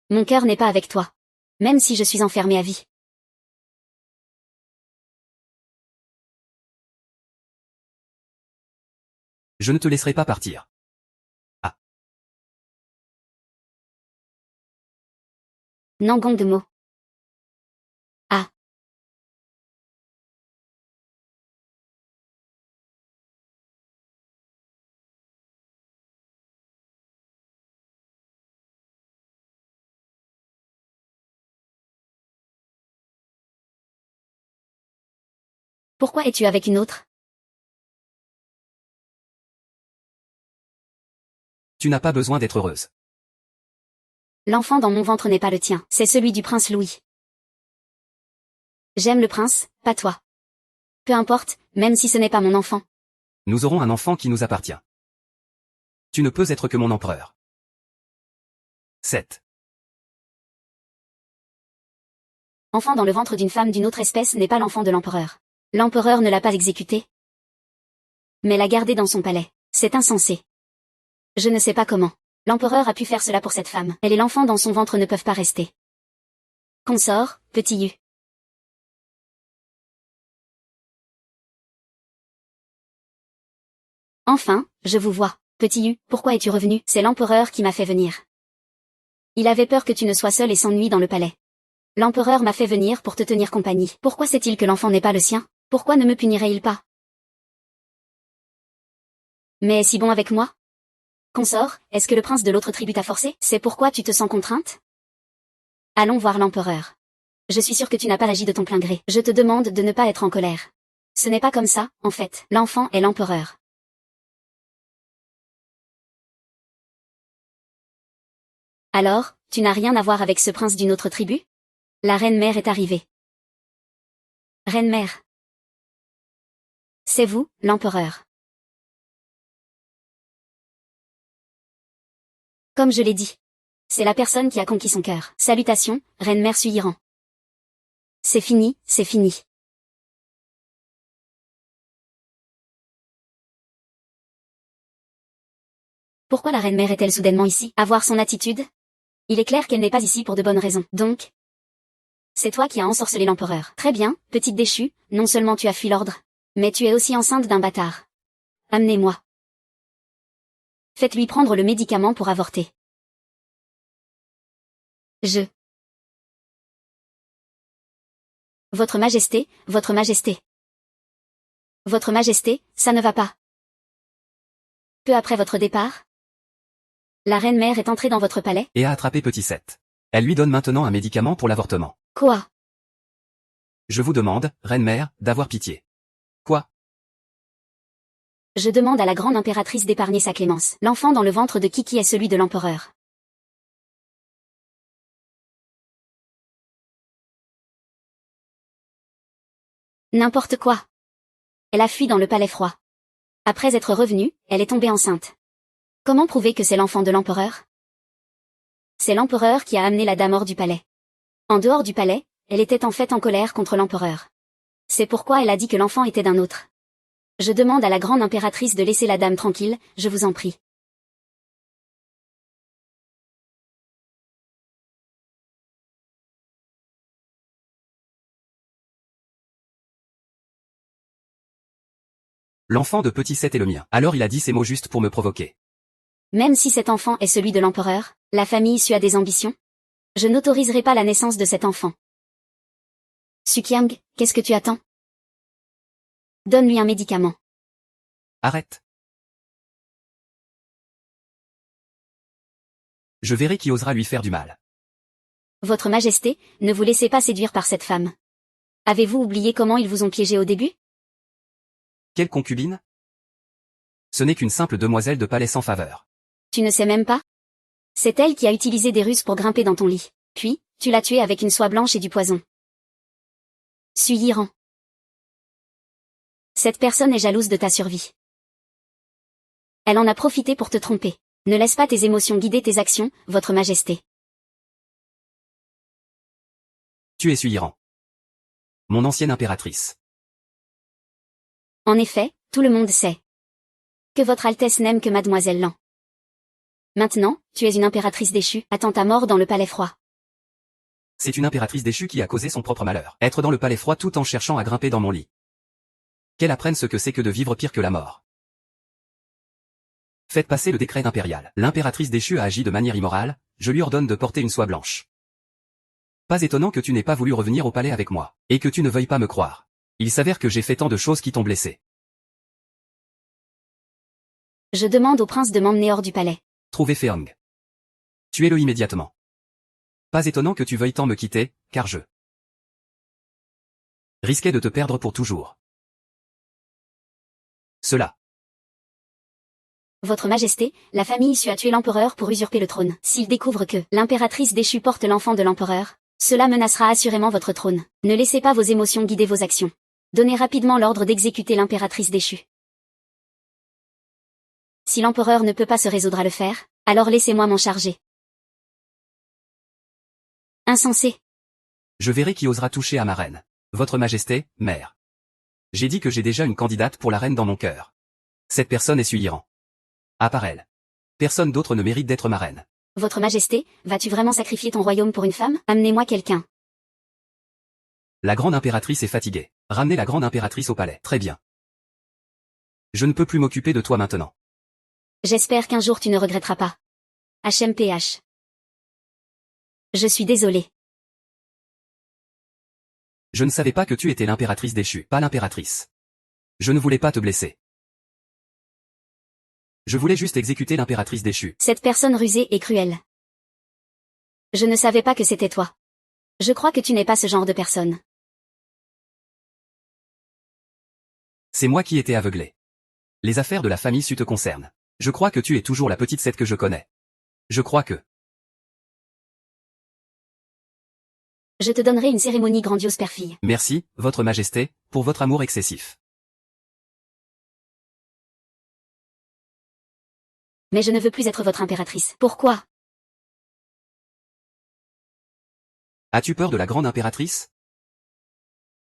Mon cœur n'est pas avec toi. Même si je suis enfermée à vie. Je ne te laisserai pas partir. Ah. Nangong de mots. Ah. Pourquoi es-tu avec une autre? Tu n'as pas besoin d'être heureuse. L'enfant dans mon ventre n'est pas le tien, c'est celui du prince Louis. J'aime le prince, pas toi. Peu importe, même si ce n'est pas mon enfant. Nous aurons un enfant qui nous appartient. Tu ne peux être que mon empereur. 7. Enfant dans le ventre d'une femme d'une autre espèce n'est pas l'enfant de l'empereur. L'empereur ne l'a pas exécuté, mais l'a gardé dans son palais. C'est insensé. Je ne sais pas comment. L'empereur a pu faire cela pour cette femme. Elle et l'enfant dans son ventre ne peuvent pas rester. Consort, petit Yu. Enfin, je vous vois. Petit Yu, pourquoi es-tu revenu? C'est l'empereur qui m'a fait venir. Il avait peur que tu ne sois seul et s'ennuie dans le palais. L'empereur m'a fait venir pour te tenir compagnie. Pourquoi sait-il que l'enfant n'est pas le sien? Pourquoi ne me punirait-il pas? Mais si bon avec moi? Consort, est-ce que le prince de l'autre tribu t'a forcé? C'est pourquoi tu te sens contrainte? Allons voir l'empereur. Je suis sûre que tu n'as pas agi de ton plein gré. Je te demande de ne pas être en colère. Ce n'est pas comme ça, en fait. L'enfant est l'empereur. Alors, tu n'as rien à voir avec ce prince d'une autre tribu? La reine-mère est arrivée. Reine-mère. C'est vous, l'empereur. Comme je l'ai dit. C'est la personne qui a conquis son cœur. Salutations, reine-mère Suyiran. C'est fini, c'est fini. Pourquoi la reine-mère est-elle soudainement ici? À voir son attitude? Il est clair qu'elle n'est pas ici pour de bonnes raisons. Donc, c'est toi qui as ensorcelé l'empereur. Très bien, petite déchue, non seulement tu as fui l'ordre, mais tu es aussi enceinte d'un bâtard. Amenez-moi. Faites-lui prendre le médicament pour avorter. Votre Majesté, Votre Majesté. Votre Majesté, ça ne va pas. Peu après votre départ, la reine-mère est entrée dans votre palais. Et a attrapé petit Seth. Elle lui donne maintenant un médicament pour l'avortement. Quoi? Je vous demande, reine-mère, d'avoir pitié. Quoi? Je demande à la grande impératrice d'épargner sa clémence. L'enfant dans le ventre de Kiki est celui de l'empereur. N'importe quoi. Elle a fui dans le palais froid. Après être revenue, elle est tombée enceinte. Comment prouver que c'est l'enfant de l'empereur? C'est l'empereur qui a amené la dame hors du palais. En dehors du palais, elle était en fait en colère contre l'empereur. C'est pourquoi elle a dit que l'enfant était d'un autre. Je demande à la grande impératrice de laisser la dame tranquille, je vous en prie. L'enfant de petit Seth est le mien. Alors il a dit ces mots juste pour me provoquer. Même si cet enfant est celui de l'empereur, la famille Su a des ambitions. Je n'autoriserai pas la naissance de cet enfant. Sukyang, qu'est-ce que tu attends? Donne-lui un médicament. Arrête. Je verrai qui osera lui faire du mal. Votre Majesté, ne vous laissez pas séduire par cette femme. Avez-vous oublié comment ils vous ont piégé au début? Quelle concubine? Ce n'est qu'une simple demoiselle de palais sans faveur. Tu ne sais même pas? C'est elle qui a utilisé des ruses pour grimper dans ton lit. Puis, tu l'as tuée avec une soie blanche et du poison. Suis Yiran. Cette personne est jalouse de ta survie. Elle en a profité pour te tromper. Ne laisse pas tes émotions guider tes actions, Votre Majesté. Tu es Suyiran. Mon ancienne impératrice. En effet, tout le monde sait que Votre Altesse n'aime que Mademoiselle Lan. Maintenant, tu es une impératrice déchue, attends ta mort dans le palais froid. C'est une impératrice déchue qui a causé son propre malheur. Être dans le palais froid tout en cherchant à grimper dans mon lit. Qu'elle apprenne ce que c'est que de vivre pire que la mort. Faites passer le décret impérial. L'impératrice déchue a agi de manière immorale, je lui ordonne de porter une soie blanche. Pas étonnant que tu n'aies pas voulu revenir au palais avec moi, et que tu ne veuilles pas me croire. Il s'avère que j'ai fait tant de choses qui t'ont blessé. Je demande au prince de m'emmener hors du palais. Trouvez Feong. Tuez-le immédiatement. Pas étonnant que tu veuilles tant me quitter, car je risquais de te perdre pour toujours. Cela. Votre Majesté, la famille issue a tué l'empereur pour usurper le trône. S'il découvre que l'impératrice déchue porte l'enfant de l'empereur, cela menacera assurément votre trône. Ne laissez pas vos émotions guider vos actions. Donnez rapidement l'ordre d'exécuter l'impératrice déchue. Si l'empereur ne peut pas se résoudre à le faire, alors laissez-moi m'en charger. Insensé. Je verrai qui osera toucher à ma reine. Votre Majesté, mère. J'ai dit que j'ai déjà une candidate pour la reine dans mon cœur. Cette personne est Suyiran. À part elle. Personne d'autre ne mérite d'être ma reine. Votre Majesté, vas-tu vraiment sacrifier ton royaume pour une femme? Amenez-moi quelqu'un. La grande impératrice est fatiguée. Ramenez la grande impératrice au palais. Très bien. Je ne peux plus m'occuper de toi maintenant. J'espère qu'un jour tu ne regretteras pas. HMPH. Je suis désolé. Je ne savais pas que tu étais l'impératrice déchue, pas l'impératrice. Je ne voulais pas te blesser. Je voulais juste exécuter l'impératrice déchue. Cette personne rusée et cruelle. Je ne savais pas que c'était toi. Je crois que tu n'es pas ce genre de personne. C'est moi qui étais aveuglé. Les affaires de la famille Su te concernent. Je crois que tu es toujours la petite Seth que je connais. Je crois que... Je te donnerai une cérémonie grandiose, père-fille. Merci, Votre Majesté, pour votre amour excessif. Mais je ne veux plus être votre impératrice. Pourquoi? As-tu peur de la grande impératrice?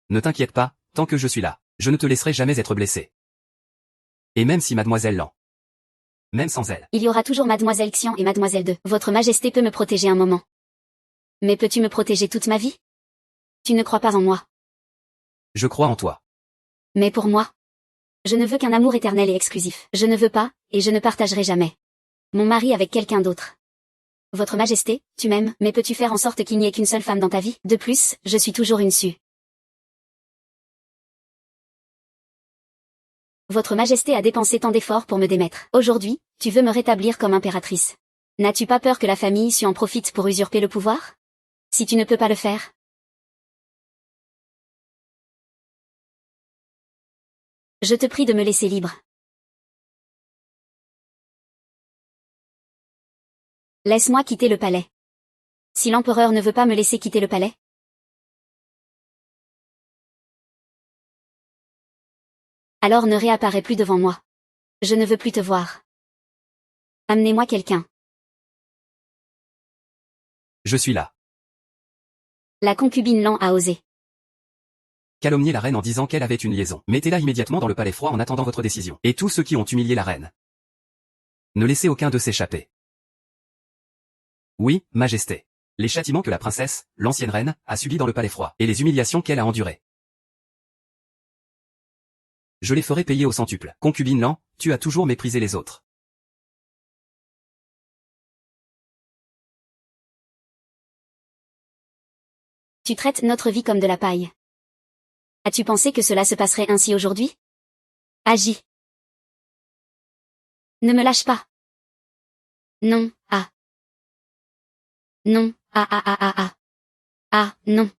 Ne t'inquiète pas, tant que je suis là, je ne te laisserai jamais être blessé. Et même si Mademoiselle Lan. Même sans elle. Il y aura toujours Mademoiselle Xian et Mademoiselle De. Votre Majesté peut me protéger un moment. Mais peux-tu me protéger toute ma vie? Tu ne crois pas en moi. Je crois en toi. Mais pour moi, je ne veux qu'un amour éternel et exclusif. Je ne veux pas, et je ne partagerai jamais mon mari avec quelqu'un d'autre. Votre Majesté, tu m'aimes, mais peux-tu faire en sorte qu'il n'y ait qu'une seule femme dans ta vie? De plus, je suis toujours une Su. Votre Majesté a dépensé tant d'efforts pour me démettre. Aujourd'hui, tu veux me rétablir comme impératrice. N'as-tu pas peur que la famille Su en profite pour usurper le pouvoir? Si tu ne peux pas le faire, je te prie de me laisser libre. Laisse-moi quitter le palais. Si l'empereur ne veut pas me laisser quitter le palais, alors ne réapparais plus devant moi. Je ne veux plus te voir. Amenez-moi quelqu'un. Je suis là. La concubine Lan a osé. Calomnier la reine en disant qu'elle avait une liaison. Mettez-la immédiatement dans le palais froid en attendant votre décision. Et tous ceux qui ont humilié la reine. Ne laissez aucun d'eux s'échapper. Oui, Majesté. Les châtiments que la princesse, l'ancienne reine, a subis dans le palais froid, et les humiliations qu'elle a endurées. Je les ferai payer au centuple. Concubine Lan, tu as toujours méprisé les autres. Tu traites notre vie comme de la paille. As-tu pensé que cela se passerait ainsi aujourd'hui? Agis. Ne me lâche pas. Non, ah. Non, ah ah ah ah ah. Ah, non.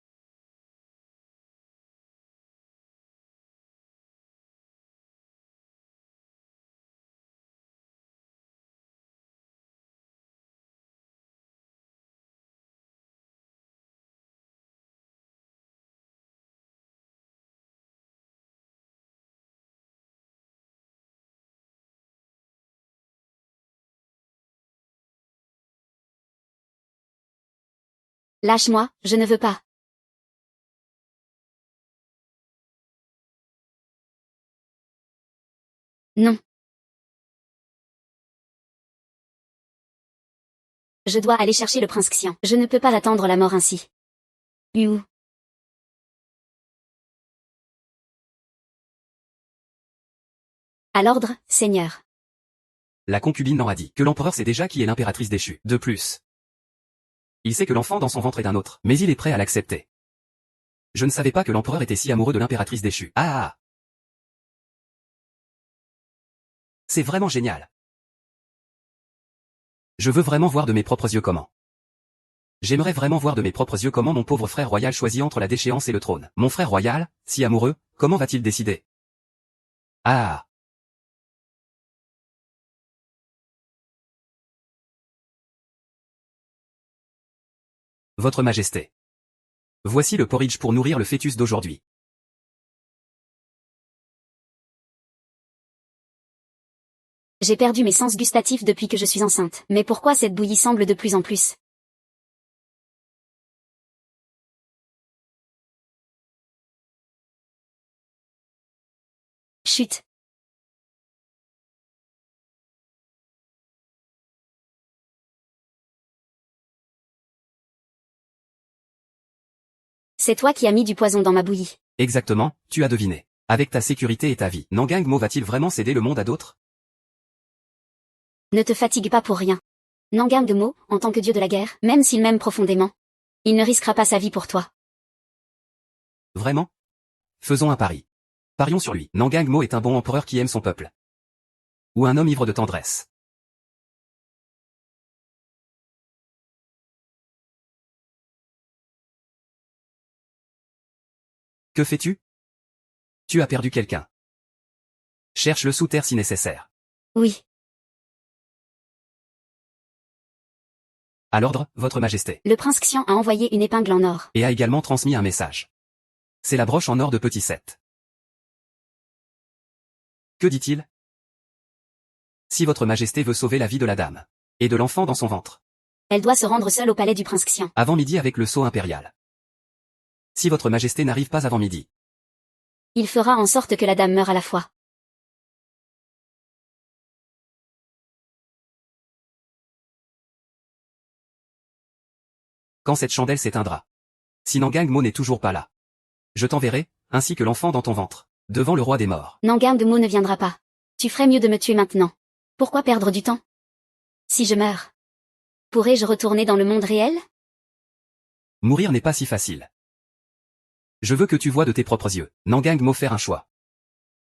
Lâche-moi, je ne veux pas. Non. Je dois aller chercher le prince Xian. Je ne peux pas attendre la mort ainsi. Yu. À l'ordre, Seigneur. La concubine leur a dit que l'empereur sait déjà qui est l'impératrice déchue. De plus, il sait que l'enfant dans son ventre est d'un autre, mais il est prêt à l'accepter. Je ne savais pas que l'empereur était si amoureux de l'impératrice déchue. Ah! C'est vraiment génial. Je veux vraiment voir de mes propres yeux comment. J'aimerais vraiment voir de mes propres yeux comment mon pauvre frère royal choisit entre la déchéance et le trône. Mon frère royal, si amoureux, comment va-t-il décider? Ah! Votre Majesté. Voici le porridge pour nourrir le fœtus d'aujourd'hui. J'ai perdu mes sens gustatifs depuis que je suis enceinte. Mais pourquoi cette bouillie semble de plus en plus? Chut. C'est toi qui as mis du poison dans ma bouillie. Exactement, tu as deviné. Avec ta sécurité et ta vie, Nangang Mo va-t-il vraiment céder le monde à d'autres? Ne te fatigue pas pour rien. Nangang Mo, en tant que dieu de la guerre, même s'il m'aime profondément, il ne risquera pas sa vie pour toi. Vraiment? Faisons un pari. Parions sur lui. Nangang Mo est un bon empereur qui aime son peuple. Ou un homme ivre de tendresse. Que fais-tu? Tu as perdu quelqu'un. Cherche-le sous terre si nécessaire. Oui. À l'ordre, votre majesté. Le prince Xian a envoyé une épingle en or. Et a également transmis un message. C'est la broche en or de Petit Sept. Que dit-il? Si votre majesté veut sauver la vie de la dame. Et de l'enfant dans son ventre. Elle doit se rendre seule au palais du prince Xian. Avant midi avec le sceau impérial. Si votre majesté n'arrive pas avant midi. Il fera en sorte que la dame meure à la fois. Quand cette chandelle s'éteindra. Si Nangang Mo n'est toujours pas là. Je t'enverrai, ainsi que l'enfant dans ton ventre, devant le roi des morts. Nangang Mo ne viendra pas. Tu ferais mieux de me tuer maintenant. Pourquoi perdre du temps? Si je meurs, pourrais-je retourner dans le monde réel? Mourir n'est pas si facile. Je veux que tu vois de tes propres yeux, Nangang Mo faire un choix.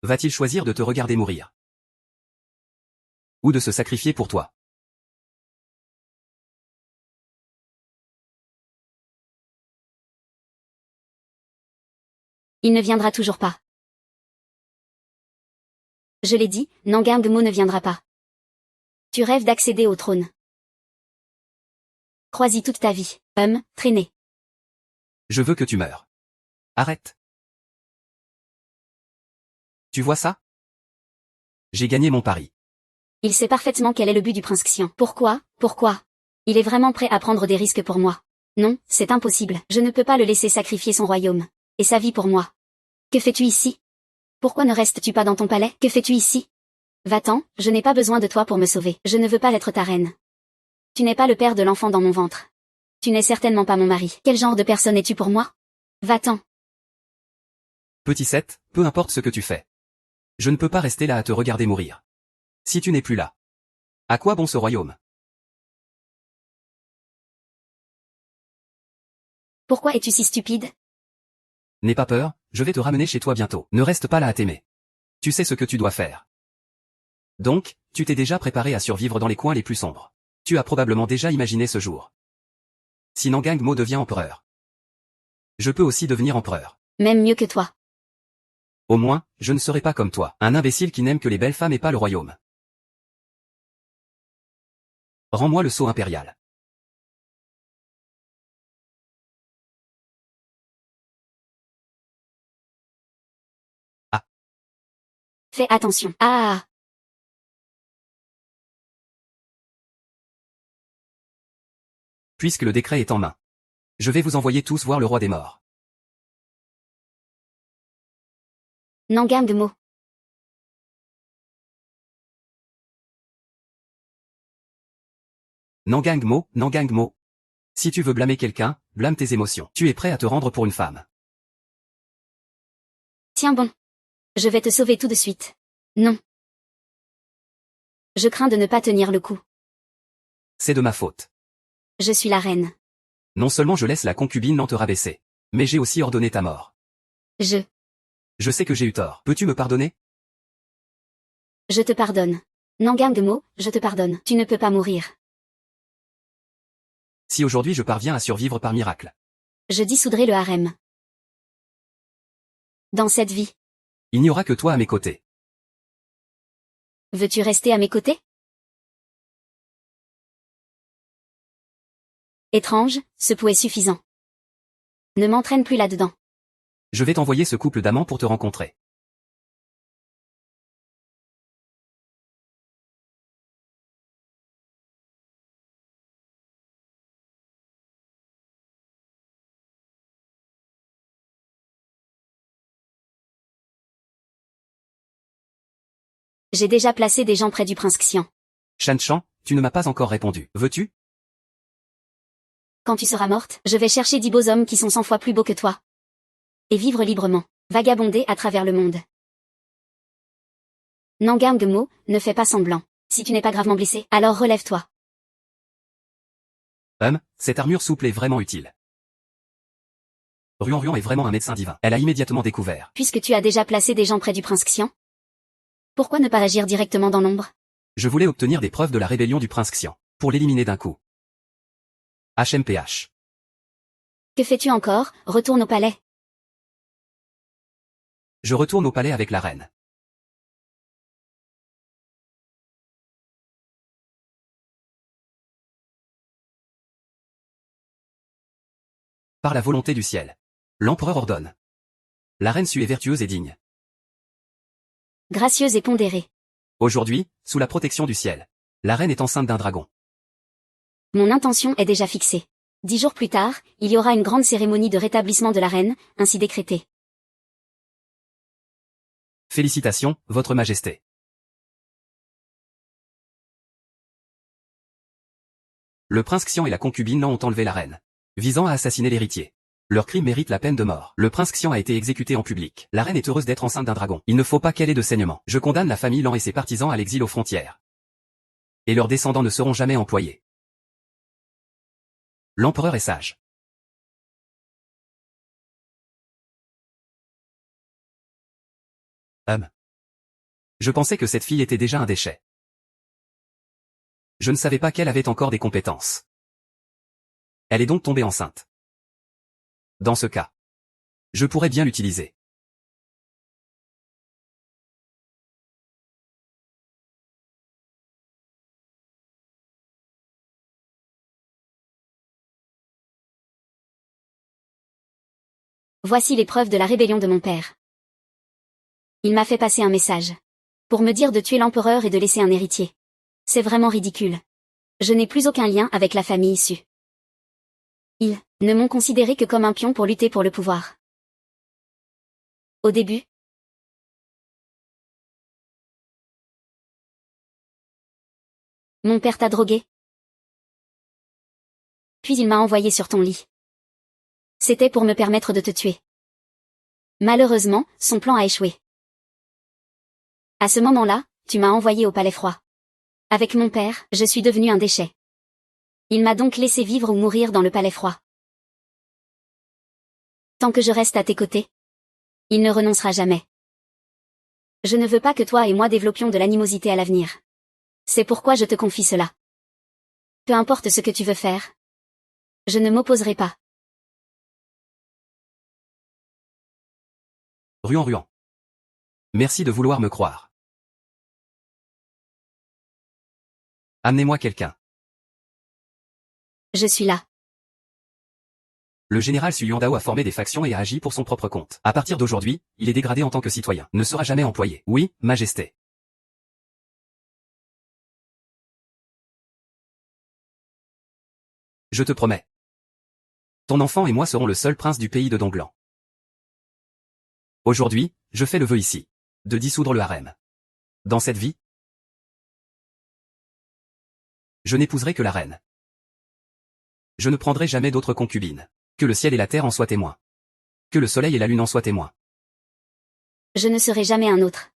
Va-t-il choisir de te regarder mourir? Ou de se sacrifier pour toi? Il ne viendra toujours pas. Je l'ai dit, Nangang Mo ne viendra pas. Tu rêves d'accéder au trône. Crois-y toute ta vie, traîner. Je veux que tu meures. Arrête. Tu vois ça? J'ai gagné mon pari. Il sait parfaitement quel est le but du prince Xian. Pourquoi? Il est vraiment prêt à prendre des risques pour moi. Non, c'est impossible. Je ne peux pas le laisser sacrifier son royaume. Et sa vie pour moi. Que fais-tu ici? Pourquoi ne restes-tu pas dans ton palais? Que fais-tu ici? Va-t'en, je n'ai pas besoin de toi pour me sauver. Je ne veux pas être ta reine. Tu n'es pas le père de l'enfant dans mon ventre. Tu n'es certainement pas mon mari. Quel genre de personne es-tu pour moi? Va-t'en. Petit Sept, peu importe ce que tu fais. Je ne peux pas rester là à te regarder mourir. Si tu n'es plus là. À quoi bon ce royaume? Pourquoi es-tu si stupide? N'aie pas peur, je vais te ramener chez toi bientôt. Ne reste pas là à t'aimer. Tu sais ce que tu dois faire. Donc, tu t'es déjà préparé à survivre dans les coins les plus sombres. Tu as probablement déjà imaginé ce jour. Si Nangang Mo devient empereur. Je peux aussi devenir empereur. Même mieux que toi. Au moins, je ne serai pas comme toi, un imbécile qui n'aime que les belles femmes et pas le royaume. Rends-moi le sceau impérial. Ah. Fais attention. Ah. Puisque le décret est en main. Je vais vous envoyer tous voir le roi des morts. Nangang Mo. Nangang Mo, Nangang Mo. Si tu veux blâmer quelqu'un, blâme tes émotions. Tu es prêt à te rendre pour une femme. Tiens bon. Je vais te sauver tout de suite. Non. Je crains de ne pas tenir le coup. C'est de ma faute. Je suis la reine. Non seulement je laisse la concubine Lan te rabaisser, mais j'ai aussi ordonné ta mort. Je sais que j'ai eu tort. Peux-tu me pardonner? Je te pardonne. Nangang Mo, je te pardonne. Tu ne peux pas mourir. Si aujourd'hui je parviens à survivre par miracle, Je dissoudrai le harem. Dans cette vie, il n'y aura que toi à mes côtés. veux-tu rester à mes côtés? Étrange, ce pou est suffisant. Ne m'entraîne plus là-dedans. Je vais t'envoyer ce couple d'amants pour te rencontrer. J'ai déjà placé des gens près du prince Xian. Shan Chan, tu ne m'as pas encore répondu. Veux-tu? Quand tu seras morte, je vais chercher 10 beaux hommes qui sont 100 fois plus beaux que toi. Et vivre librement. Vagabonder à travers le monde. Nangang Mo, ne fais pas semblant. Si tu n'es pas gravement blessé, alors relève-toi. Cette armure souple est vraiment utile. Ruan Ruan est vraiment un médecin divin. Elle a immédiatement découvert. Puisque tu as déjà placé des gens près du prince Xian, pourquoi ne pas agir directement dans l'ombre? Je voulais obtenir des preuves de la rébellion du prince Xian, pour l'éliminer d'un coup. HMPH. Que fais-tu encore? Retourne au palais. Je retourne au palais avec la reine. Par la volonté du ciel. L'empereur ordonne. La reine Su est vertueuse et digne. Gracieuse et pondérée. Aujourd'hui, sous la protection du ciel, la reine est enceinte d'un dragon. Mon intention est déjà fixée. 10 jours plus tard, il y aura une grande cérémonie de rétablissement de la reine, ainsi décrétée. Félicitations, votre majesté. Le prince Xian et la concubine Lan ont enlevé la reine, visant à assassiner l'héritier. Leur crime mérite la peine de mort. Le prince Xian a été exécuté en public. La reine est heureuse d'être enceinte d'un dragon. Il ne faut pas qu'elle ait de saignement. Je condamne la famille Lan et ses partisans à l'exil aux frontières. Et leurs descendants ne seront jamais employés. L'empereur est sage. Je pensais que cette fille était déjà un déchet. Je ne savais pas qu'elle avait encore des compétences. Elle est donc tombée enceinte. Dans ce cas, je pourrais bien l'utiliser. Voici les preuves de la rébellion de mon père. Il m'a fait passer un message. Pour me dire de tuer l'empereur et de laisser un héritier. C'est vraiment ridicule. Je n'ai plus aucun lien avec la famille issue. Ils ne m'ont considéré que comme un pion pour lutter pour le pouvoir. Au début, mon père t'a drogué. Puis il m'a envoyé sur ton lit. C'était pour me permettre de te tuer. Malheureusement, son plan a échoué. À ce moment-là, tu m'as envoyé au palais froid. Avec mon père, je suis devenu un déchet. Il m'a donc laissé vivre ou mourir dans le palais froid. Tant que je reste à tes côtés, il ne renoncera jamais. Je ne veux pas que toi et moi développions de l'animosité à l'avenir. C'est pourquoi je te confie cela. Peu importe ce que tu veux faire. Je ne m'opposerai pas. Ruan Ruan. Merci de vouloir me croire. Amenez-moi quelqu'un. Je suis là. Le général Su Yuandao a formé des factions et a agi pour son propre compte. À partir d'aujourd'hui, il est dégradé en tant que citoyen. Ne sera jamais employé. Oui, majesté. Je te promets. Ton enfant et moi serons le seul prince du pays de Donglan. Aujourd'hui, je fais le vœu ici. De dissoudre le harem. Dans cette vie, je n'épouserai que la reine. Je ne prendrai jamais d'autre concubine. Que le ciel et la terre en soient témoins. Que le soleil et la lune en soient témoins. Je ne serai jamais un autre.